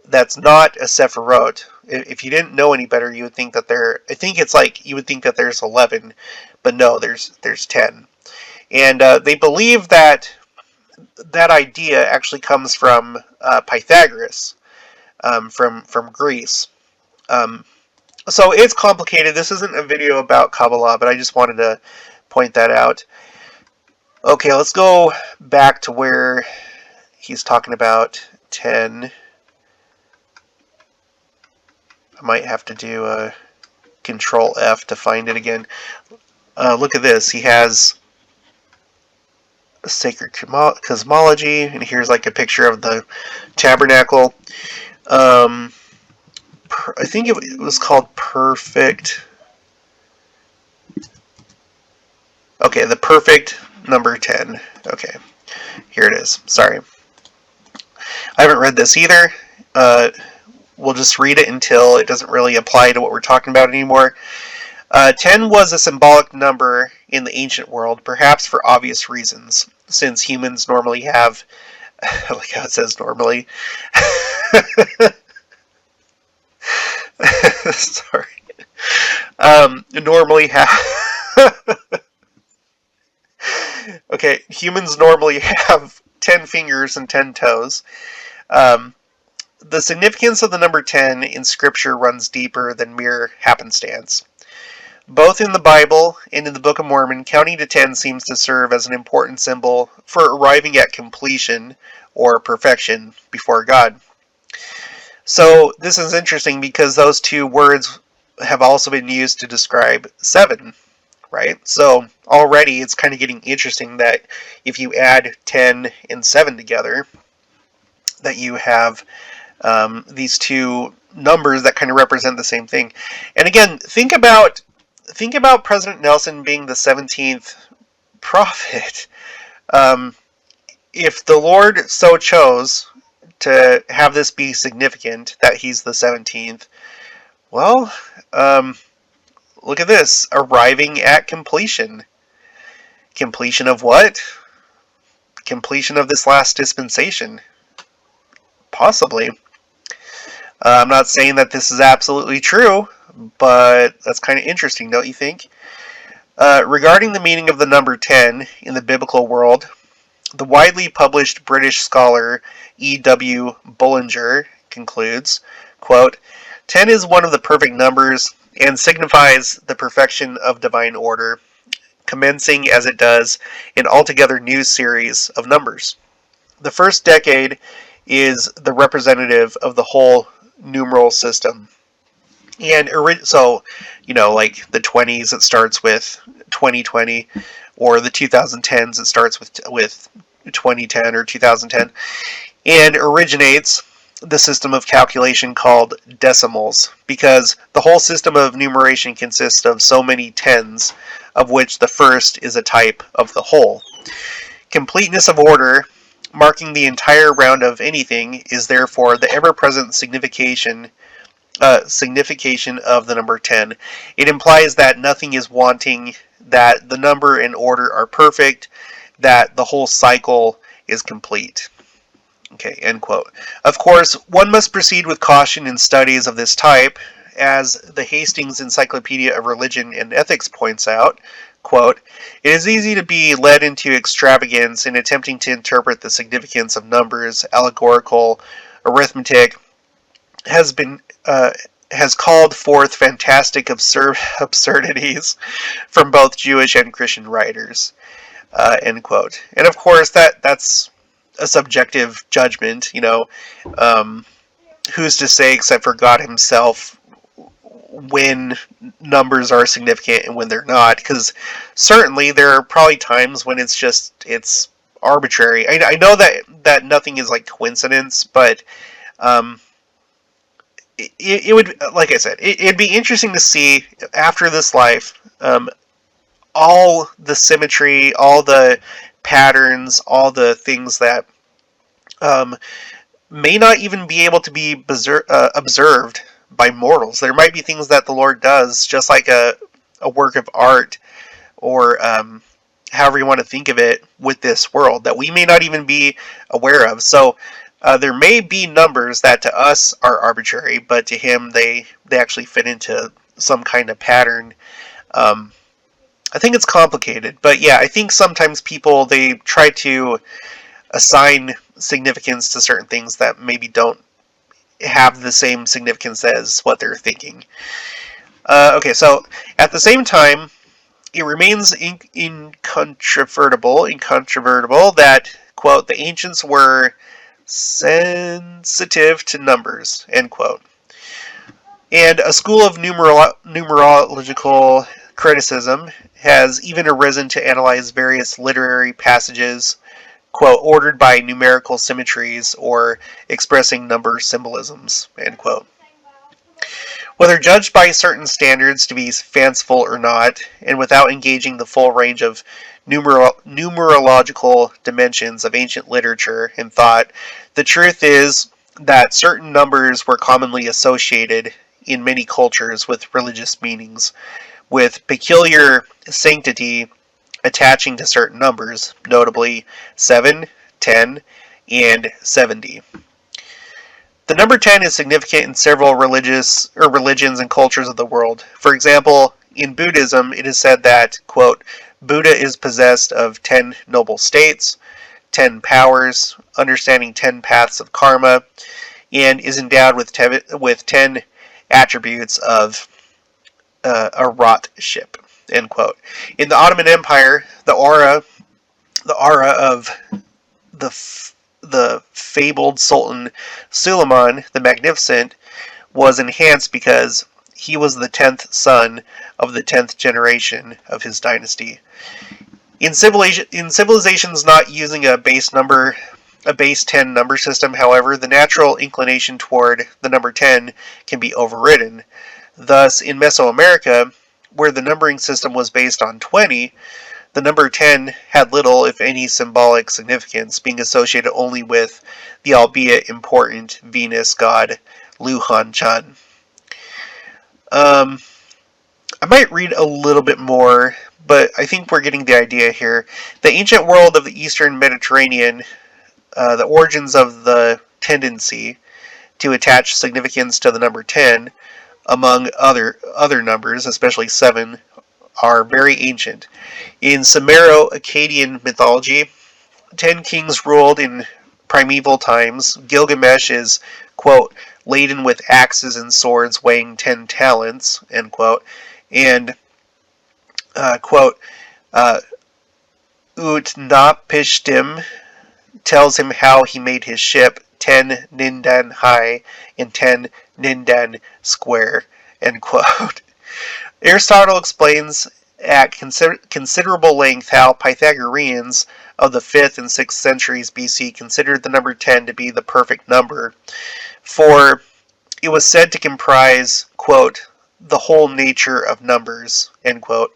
that's not a Sephiroth. If you didn't know any better, you would think that I think it's like you would think that there's 11, but no, there's 10. And they believe that that idea actually comes from Pythagoras, from Greece. Um, so it's complicated. This isn't a video about Kabbalah, but I just wanted to point that out. Okay, let's go back to where he's talking about 10. I might have to do a Control F to find it again. Look at this. He has a sacred cosmology, and here's like a picture of the tabernacle. I think it was called Perfect. Okay, the perfect number 10. Okay, here it is. Sorry. I haven't read this either. We'll just read it until it doesn't really apply to what we're talking about anymore. 10 was a symbolic number in the ancient world, perhaps for obvious reasons, since humans normally have, like how it says normally. Sorry. Normally have. Okay, humans normally have 10 fingers and 10 toes. The significance of the number 10 in Scripture runs deeper than mere happenstance. Both in the Bible and in the Book of Mormon, counting to 10 seems to serve as an important symbol for arriving at completion or perfection before God. So this is interesting because those two words have also been used to describe 7, right? So already it's kind of getting interesting that if you add 10 and 7 together, that you have these two numbers that kind of represent the same thing. And again, think about President Nelson being the 17th prophet. If the Lord so chose to have this be significant, that he's the 17th, well, look at this. Arriving at completion. Completion of what? Completion of this last dispensation. Possibly. I'm not saying that this is absolutely true, but that's kind of interesting, don't you think? Regarding the meaning of the number 10 in the biblical world, the widely published British scholar E.W. Bullinger concludes, quote, 10 is one of the perfect numbers and signifies the perfection of divine order, commencing as it does an altogether new series of numbers. The first decade is the representative of the whole numeral system. And so, like the 20s, it starts with 2020, or the 2010s, it starts with 2010 or 2010, and originates the system of calculation called decimals, because the whole system of numeration consists of so many tens, of which the first is a type of the whole. Completeness of order, marking the entire round of anything, is therefore the ever-present signification of the number 10. It implies that nothing is wanting, that the number and order are perfect, that the whole cycle is complete. Okay, end quote. Of course, one must proceed with caution in studies of this type, as the Hastings Encyclopedia of Religion and Ethics points out, quote, it is easy to be led into extravagance in attempting to interpret the significance of numbers. Allegorical arithmetic has called forth fantastic absurdities from both Jewish and Christian writers. End quote. And of course, that's a subjective judgment. Who's to say except for God Himself when numbers are significant and when they're not? Because certainly there are probably times when it's arbitrary. I know that nothing is like coincidence, but it would, like I said, it'd be interesting to see after this life, all the symmetry, all the patterns, all the things that may not even be able to be observed by mortals. There might be things that the Lord does, just like a work of art, or however you want to think of it, with this world, that we may not even be aware of. So There may be numbers that to us are arbitrary, but to him they actually fit into some kind of pattern. I think it's complicated, but yeah, I think sometimes people, they try to assign significance to certain things that maybe don't have the same significance as what they're thinking. Okay, so at the same time, it remains incontrovertible that, quote, the ancients were sensitive to numbers, end quote. And a school of numerological criticism has even arisen to analyze various literary passages, quote, ordered by numerical symmetries or expressing number symbolisms, end quote. Whether judged by certain standards to be fanciful or not, and without engaging the full range of numerological dimensions of ancient literature and thought, the truth is that certain numbers were commonly associated in many cultures with religious meanings, with peculiar sanctity attaching to certain numbers, notably 7, 10, and 70. The number 10 is significant in several religions and cultures of the world. For example, in Buddhism, it is said that, quote, Buddha is possessed of 10 noble states, 10 powers, understanding 10 paths of karma, and is endowed with 10 attributes of a wrought ship, end quote. In the Ottoman Empire, the aura of the fabled Sultan Suleiman the Magnificent was enhanced because he was the 10th son of the 10th generation of his dynasty. In civilizations not using a base 10 number system, however, the natural inclination toward the number 10 can be overridden. Thus, in Mesoamerica, where the numbering system was based on 20, the number 10 had little, if any, symbolic significance, being associated only with the albeit important Venus god Luhan Chan. I might read a little bit more, but I think we're getting the idea here. The ancient world of the Eastern Mediterranean, the origins of the tendency to attach significance to the number 10, among other numbers, especially 7, are very ancient. In Sumero-Akkadian mythology, 10 kings ruled in primeval times. Gilgamesh is, quote, laden with axes and swords weighing 10 talents, end quote, and, quote, Utnapishtim tells him how he made his ship 10 nindan high and 10 nindan square, end quote. Aristotle explains at considerable length how Pythagoreans of the 5th and 6th centuries BC considered the number 10 to be the perfect number, for it was said to comprise, quote, the whole nature of numbers, end quote,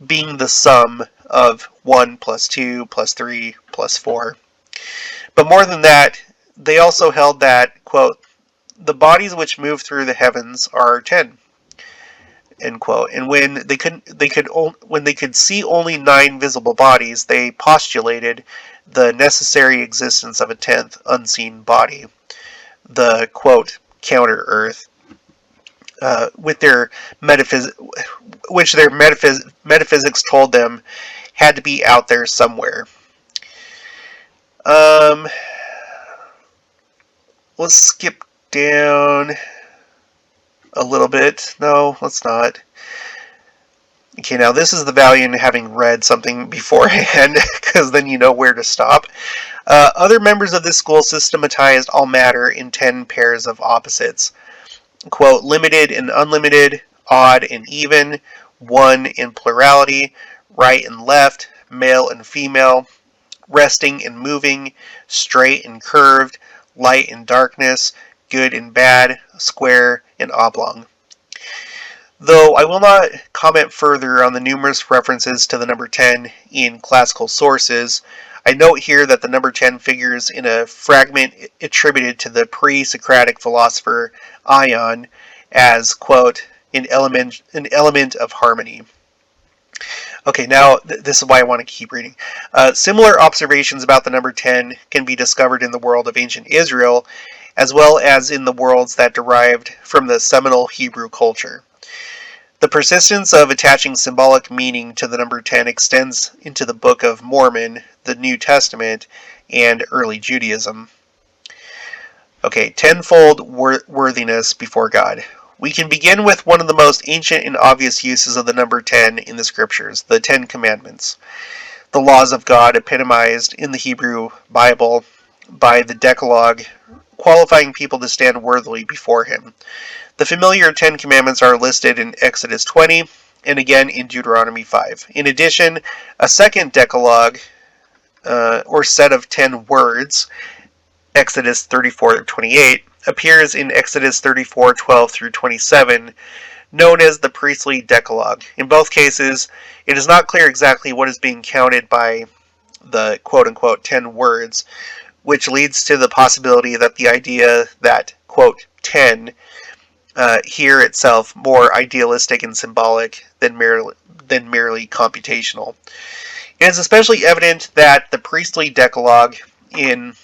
being the sum of 1 plus 2 plus 3 plus 4. But more than that, they also held that, quote, the bodies which move through the heavens are 10. End quote. And when they could see only 9 visible bodies, they postulated the necessary existence of a 10th unseen body, the, quote, counter Earth, which their metaphysics told them had to be out there somewhere. Let's skip down a little bit. No, let's not. Okay, now this is the value in having read something beforehand, because then you know where to stop. Other members of this school systematized all matter in 10 pairs of opposites. Quote, limited and unlimited, odd and even, one in plurality, right and left, male and female, resting and moving, straight and curved, light and darkness, good and bad, square and oblong. Though I will not comment further on the numerous references to the number 10 in classical sources, I note here that the number 10 figures in a fragment attributed to the pre-Socratic philosopher Ion as, quote, an element of harmony. Okay, now this is why I want to keep reading. Similar observations about the number 10 can be discovered in the world of ancient Israel, as well as in the worlds that derived from the seminal Hebrew culture. The persistence of attaching symbolic meaning to the number 10 extends into the Book of Mormon, the New Testament, and early Judaism. Okay, tenfold worthiness before God. We can begin with one of the most ancient and obvious uses of the number 10 in the scriptures, the Ten Commandments. The laws of God epitomized in the Hebrew Bible by the Decalogue, qualifying people to stand worthily before Him. The familiar Ten Commandments are listed in Exodus 20 and again in Deuteronomy 5. In addition, a second Decalogue, or set of 10 words, Exodus 34-28, appears in Exodus 34:12 through 27, known as the priestly Decalogue. In both cases, it is not clear exactly what is being counted by the quote-unquote 10 words, which leads to the possibility that the idea that, quote, 10 here itself more idealistic and symbolic than merely computational. It is especially evident that the priestly Decalogue in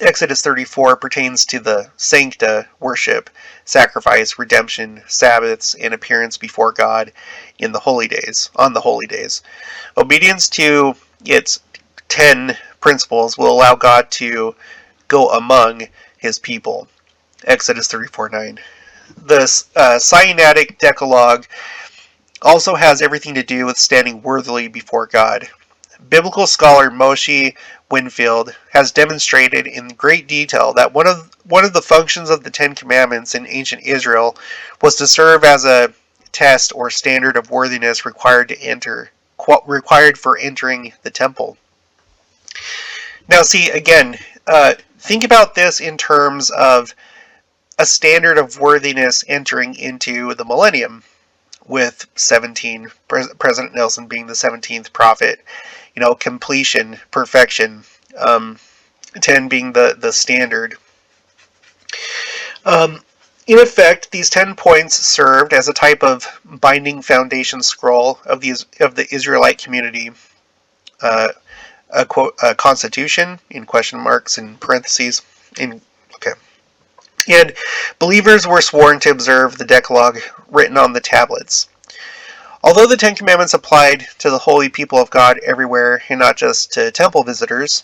Exodus 34 pertains to the sancta, worship, sacrifice, redemption, Sabbaths, and appearance before God in the holy days, on the holy days. Obedience to its 10 principles will allow God to go among His people. Exodus 34:9. The Sinaitic Decalogue also has everything to do with standing worthily before God. Biblical scholar Moshe Winfield has demonstrated in great detail that one of the functions of the Ten Commandments in ancient Israel was to serve as a test or standard of worthiness required for entering the temple. Now, see again, think about this in terms of a standard of worthiness entering into the millennium, with 17, President Nelson being the 17th prophet, completion, perfection, 10 being the standard. In effect, these 10 points served as a type of binding foundation scroll of the Israelite community, a constitution, in question marks, in parentheses, okay. And believers were sworn to observe the Decalogue written on the tablets. Although the Ten Commandments applied to the holy people of God everywhere and not just to temple visitors,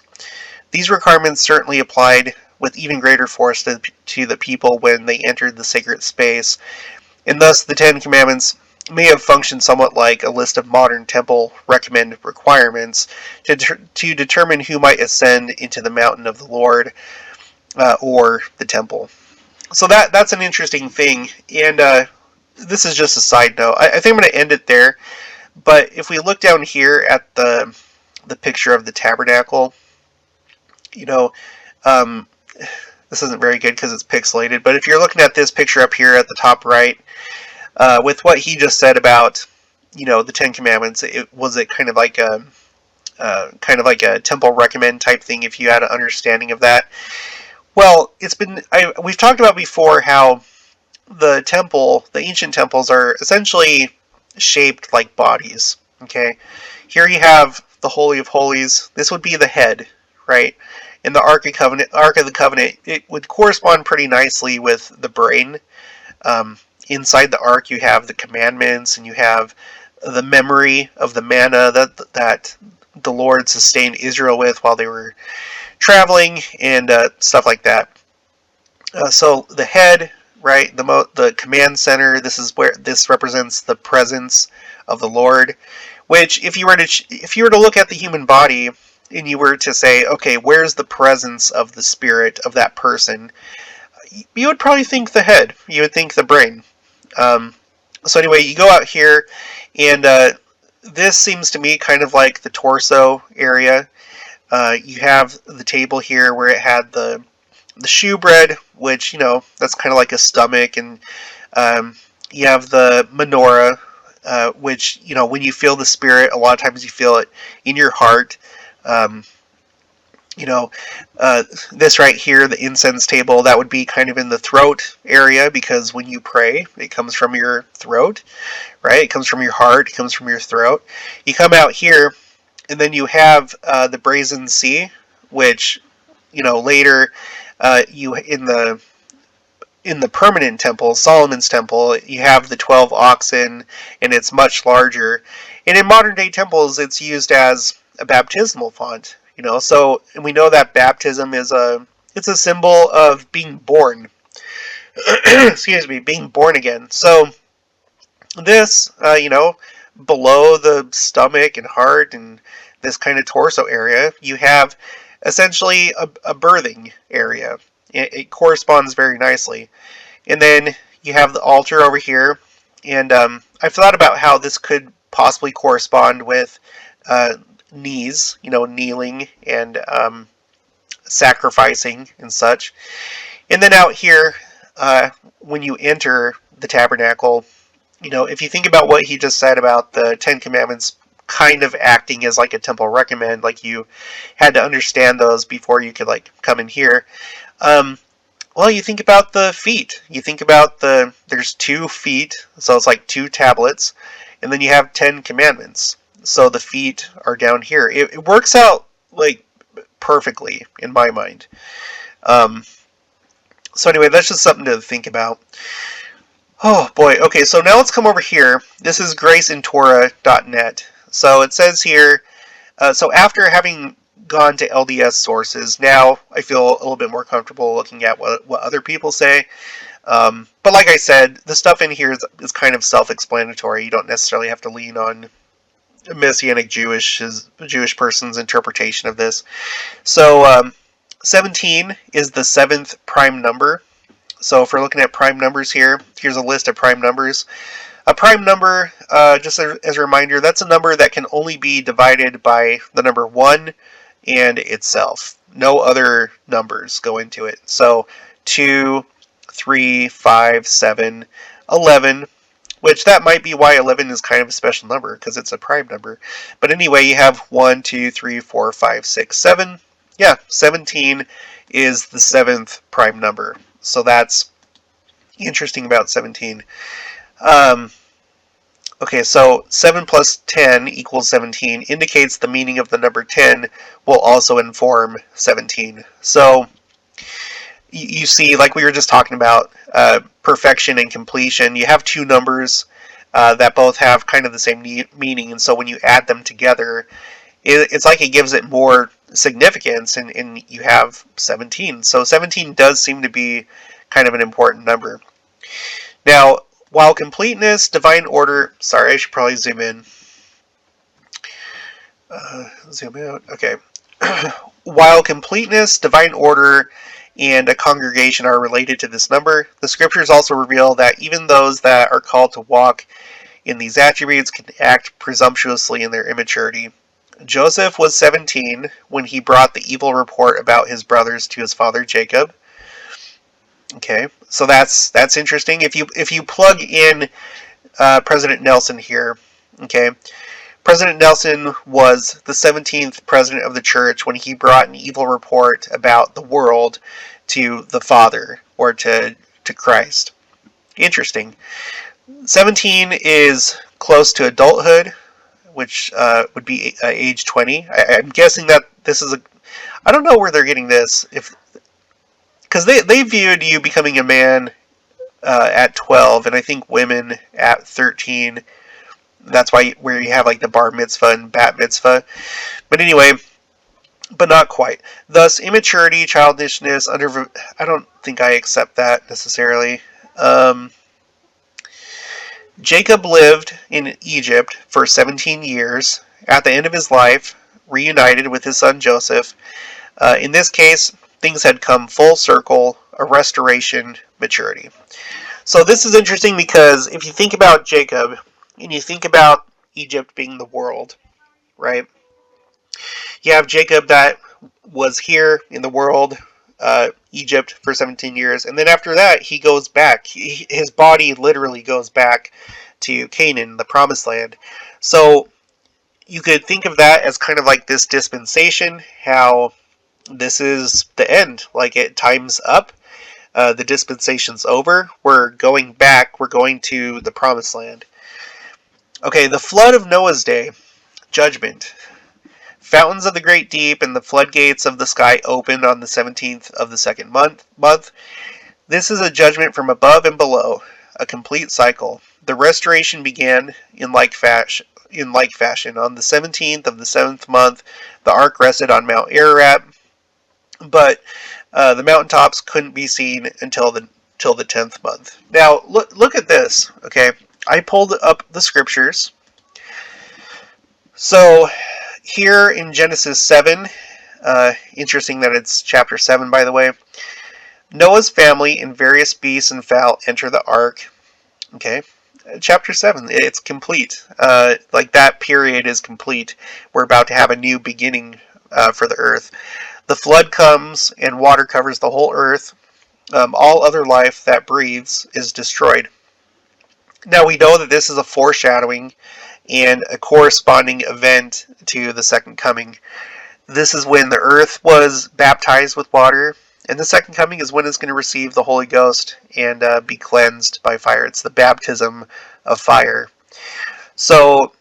these requirements certainly applied with even greater force to the people when they entered the sacred space, and thus the Ten Commandments may have functioned somewhat like a list of modern temple recommended requirements to determine who might ascend into the mountain of the Lord, or the temple. So that's an interesting thing, and this is just a side note. I think I'm going to end it there, but if we look down here at the picture of the tabernacle, this isn't very good because it's pixelated, but if you're looking at this picture up here at the top right, with what he just said about, the Ten Commandments, was it kind of like a temple recommend type thing, if you had an understanding of that? Well, we've talked about before how the ancient temples are essentially shaped like bodies. Okay, here you have the Holy of Holies. This would be the head, right? In the Ark of the Covenant, it would correspond pretty nicely with the brain. Inside the Ark, you have the commandments, and you have the memory of the manna that the Lord sustained Israel with while they were traveling, and stuff like that. So the head, right, the command center. This is where this represents the presence of the Lord. Which, if you were to look at the human body, and you were to say, okay, where's the presence of the spirit of that person? You would probably think the head. You would think the brain. So anyway, you go out here, and this seems to me kind of like the torso area. You have the table here where it had the shewbread, which, that's kind of like a stomach, and you have the menorah, which, when you feel the spirit, a lot of times you feel it in your heart. You know, this right here, the incense table, that would be kind of in the throat area, because when you pray, it comes from your throat, right? It comes from your heart, it comes from your throat. You come out here, and then you have the brazen sea, which, later, you in the permanent temple, Solomon's temple, you have the 12 oxen, and it's much larger. And in modern day temples, it's used as a baptismal font. So we know that baptism it's a symbol of being born. Excuse me, being born again. So this, below the stomach and heart and this kind of torso area, you have essentially a birthing area. It corresponds very nicely. And then you have the altar over here. And I've thought about how this could possibly correspond with knees, kneeling and sacrificing and such. And then out here, when you enter the tabernacle, if you think about what he just said about the Ten Commandments kind of acting as like a temple recommend, like you had to understand those before you could like come in here. Well, you think about the feet. You think about there's 2 feet, so it's like 2 tablets, and then you have 10 commandments. So the feet are down here. It works out like perfectly in my mind. So anyway, that's just something to think about. Oh boy. Okay, so now let's come over here. This is graceintorah.net. So it says here, so after having gone to LDS sources, now I feel a little bit more comfortable looking at what other people say. But like I said, the stuff in here is kind of self-explanatory. You don't necessarily have to lean on a Messianic Jewish person's interpretation of this. So 17 is the 7th prime number. So if we're looking at prime numbers here, here's a list of prime numbers. A prime number, just as a reminder, that's a number that can only be divided by the number 1 and itself. No other numbers go into it. So 2, 3, 5, 7, 11, which that might be why 11 is kind of a special number, because it's a prime number. But anyway, you have 1, 2, 3, 4, 5, 6, 7. Yeah, 17 is the 7th prime number. So that's interesting about 17. Okay, so 7 plus 10 equals 17 indicates the meaning of the number 10 will also inform 17. So you see, like we were just talking about, perfection and completion, you have 2 numbers that both have kind of the same meaning, and so when you add them together, it's like it gives it more significance, and you have 17. So 17 does seem to be kind of an important number. Now, while completeness, divine order... Sorry, I should probably zoom in. Zoom out. Okay. While completeness, divine order, and a congregation are related to this number, the scriptures also reveal that even those that are called to walk in these attributes can act presumptuously in their immaturity. Joseph was 17 when he brought the evil report about his brothers to his father Jacob. Okay, so that's interesting. If you plug in President Nelson here, okay, President Nelson was the 17th president of the church when he brought an evil report about the world to the Father, or to Christ. Interesting. 17 is close to adulthood, which would be age 20. I'm guessing that this is I don't know where they're getting this, because they viewed you becoming a man at 12, and I think women at 13. That's why where you have like the bar mitzvah and bat mitzvah. But anyway, but not quite. Thus, immaturity, childishness, I don't think I accept that necessarily. Jacob lived in Egypt for 17 years. At the end of his life, reunited with his son Joseph. In this case, things had come full circle, a restoration, maturity. So this is interesting because if you think about Jacob, and you think about Egypt being the world, right? You have Jacob that was here in the world, Egypt, for 17 years, and then after that, he goes back. His body literally goes back to Canaan, the promised land. So you could think of that as kind of like this dispensation, how this is the end. Like, time's up. The dispensation's over. We're going back. We're going to the promised land. Okay, the flood of Noah's day. Judgment. Fountains of the great deep and the floodgates of the sky opened on the 17th of the second month. This is a judgment from above and below, a complete cycle. The restoration began in like fashion. On the 17th of the 7th month, the ark rested on Mount Ararat, but the mountaintops couldn't be seen until the 10th month. Now, look at this, okay? I pulled up the scriptures. So, here in Genesis 7, interesting that it's chapter 7, by the way, Noah's family and various beasts and fowl enter the ark. Okay, chapter 7, it's complete. Like, that period is complete. We're about to have a new beginning for the earth. The flood comes and water covers the whole earth. All other life that breathes is destroyed. Now, we know that this is a foreshadowing and a corresponding event to the second coming. This is when the earth was baptized with water, and the second coming is when it's going to receive the Holy Ghost and be cleansed by fire. It's the baptism of fire. So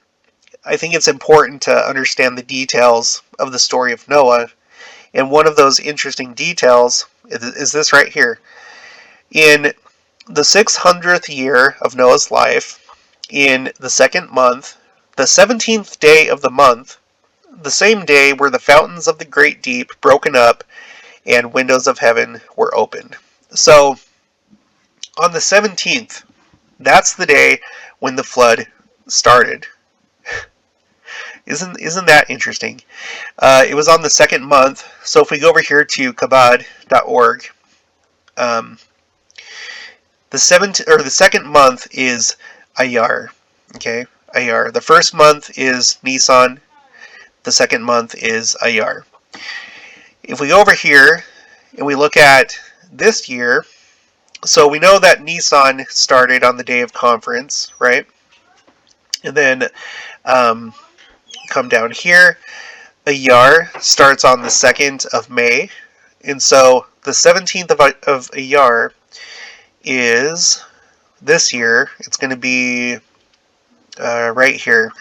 I think it's important to understand the details of the story of Noah. And one of those interesting details is this right here. In the 600th year of Noah's life, in the second month, the 17th day of the month, the same day were the fountains of the great deep broken up and windows of heaven were opened. So, on the 17th, that's the day when the flood started. Isn't that interesting? It was on the second month. So if we go over here to kabad.org, the second month is Ayar. Okay, Ayar. The first month is Nisan. The second month is Ayar. If we go over here and we look at this year, so we know that Nisan started on the day of conference, right? And then come down here, Ayar starts on the 2nd of May. And so the 17th of Ayar is this year. It's going to be right here.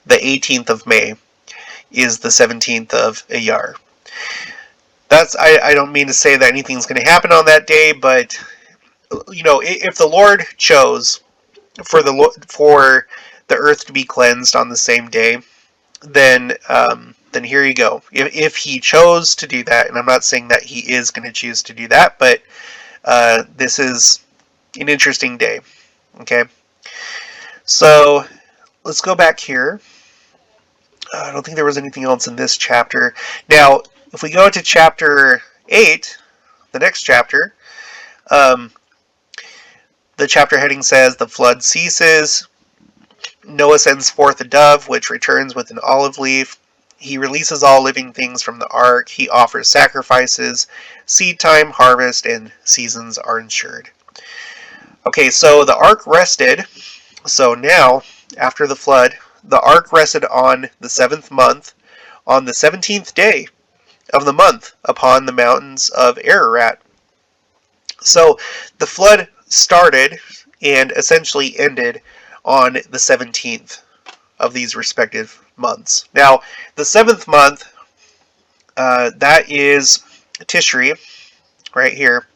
The 18th of May is the 17th of Ayar. I don't mean to say that anything's going to happen on that day, but if the Lord chose for the earth to be cleansed on the same day, then here you go. If he chose to do that, and I'm not saying that he is going to choose to do that, but this is an interesting day. Okay, so let's go back here. I don't think there was anything else in this chapter. Now, if we go to chapter 8, the next chapter, the chapter heading says, the flood ceases. Noah sends forth a dove, which returns with an olive leaf. He releases all living things from the ark. He offers sacrifices. Seed time, harvest, and seasons are ensured. Okay, so the ark rested. So now, after the flood, the ark rested on the 7th month, on the 17th day of the month, upon the mountains of Ararat. So the flood started and essentially ended on the 17th of these respective months. Now, the 7th month, that is Tishri, right here.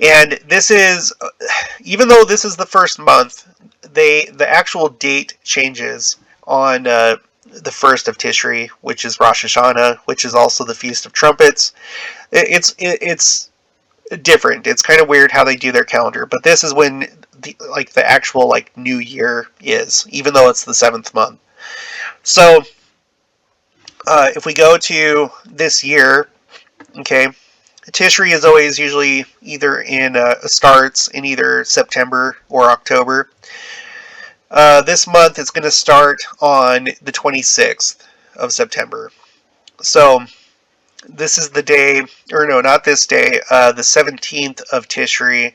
And this is, even though this is the first month, the actual date changes on the 1st of Tishri, which is Rosh Hashanah, which is also the Feast of Trumpets. It's different. It's kind of weird how they do their calendar, but this is when the actual new year is, even though it's the 7th month. So if we go to this year, okay, Tishri is always usually either starts in either September or October. This month it's going to start on the 26th of September. So this is the day, or no, not this day, the 17th of Tishri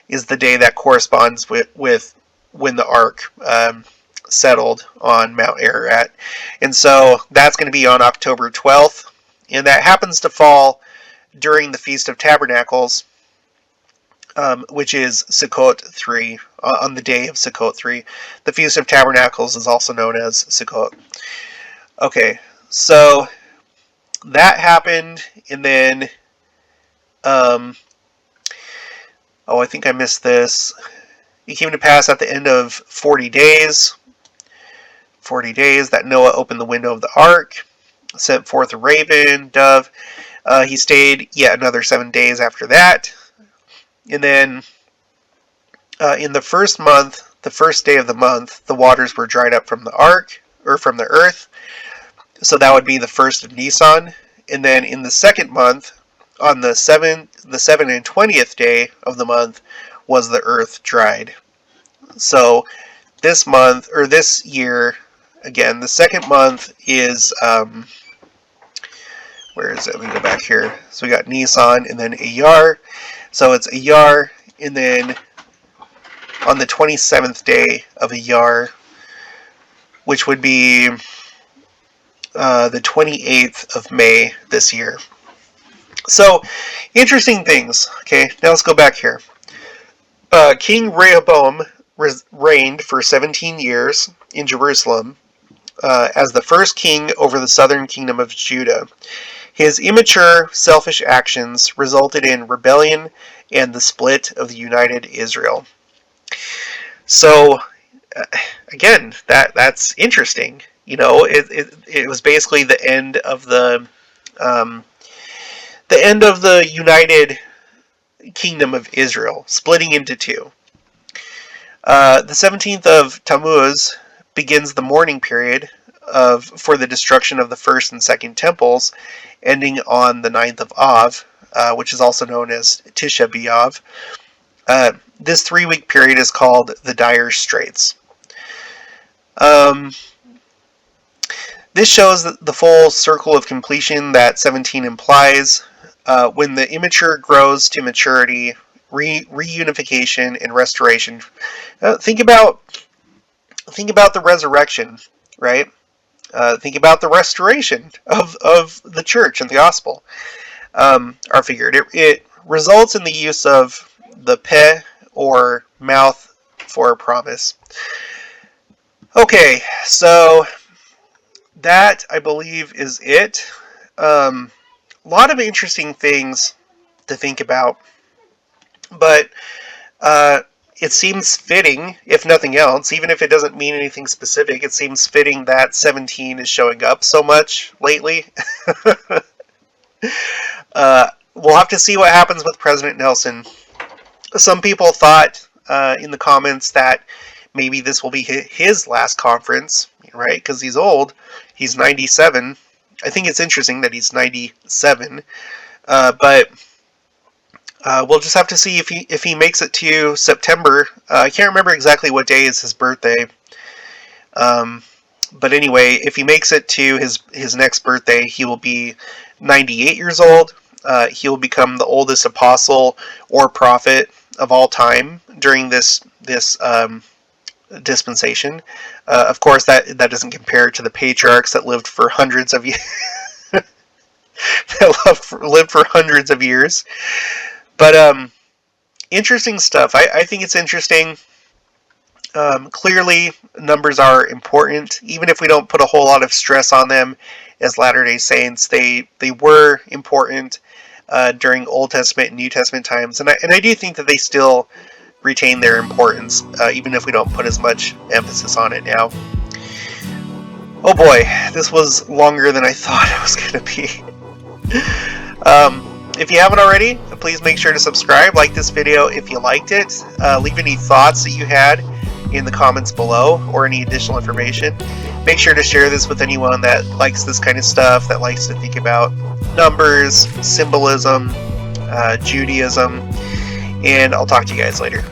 is the day that corresponds with when the ark settled on Mount Ararat. And so that's going to be on October 12th. and that happens to fall during the Feast of Tabernacles, which is Sukkot 3, on the day of Sukkot 3. The Feast of Tabernacles is also known as Sukkot. Okay, so that happened, and then, I think I missed this. It came to pass at the end of 40 days, that Noah opened the window of the ark, sent forth a raven, dove. He stayed yet another 7 days after that. And then in the first month, the first day of the month, the waters were dried up from the ark, or from the earth. So that would be the 1st of Nisan. And then in the second month, on the 7th and 20th day of the month, was the earth dried. So this month, or this year, again, the second month is, where is it? Let me go back here. So we got Nisan and then Iyar. So it's Iyar, and then on the 27th day of Iyar, which would be the 28th of May this year. So, interesting things. Okay, now let's go back here. King Rehoboam reigned for 17 years in Jerusalem as the first king over the southern kingdom of Judah. His immature, selfish actions resulted in rebellion and the split of the united Israel. So, again, that's interesting. You know, it was basically the end of the united kingdom of Israel, splitting into two. The 17th of Tammuz begins the mourning period for the destruction of the first and second temples, ending on the 9th of Av, which is also known as Tisha B'Av. This 3-week period is called the Dire Straits. This shows the full circle of completion that 17 implies. When the immature grows to maturity, reunification and restoration. Think about the resurrection, right? Think about the restoration of the church and the gospel. Are figured. It results in the use of the peh, or mouth, for a promise. Okay, so that, I believe, is it. A lot of interesting things to think about, but it seems fitting, if nothing else, even if it doesn't mean anything specific, it seems fitting that 17 is showing up so much lately. We'll have to see what happens with President Nelson. Some people thought in the comments that maybe this will be his last conference, right? Because he's old. He's 97. I think it's interesting that he's 97. But we'll just have to see if he makes it to September. I can't remember exactly what day is his birthday. But anyway, if he makes it to his next birthday, he will be 98 years old. He will become the oldest apostle or prophet of all time during this dispensation. Of course, that doesn't compare to the patriarchs that lived for hundreds of years. lived for hundreds of years. But interesting stuff. I think it's interesting. Clearly, numbers are important, even if we don't put a whole lot of stress on them as Latter-day Saints. They were important during Old Testament and New Testament times, and I do think that they still retain their importance, even if we don't put as much emphasis on it now. Oh boy, this was longer than I thought it was going to be. If you haven't already, please make sure to subscribe, like this video if you liked it, leave any thoughts that you had in the comments below, or any additional information. Make sure to share this with anyone that likes this kind of stuff, that likes to think about numbers, symbolism, Judaism, and I'll talk to you guys later.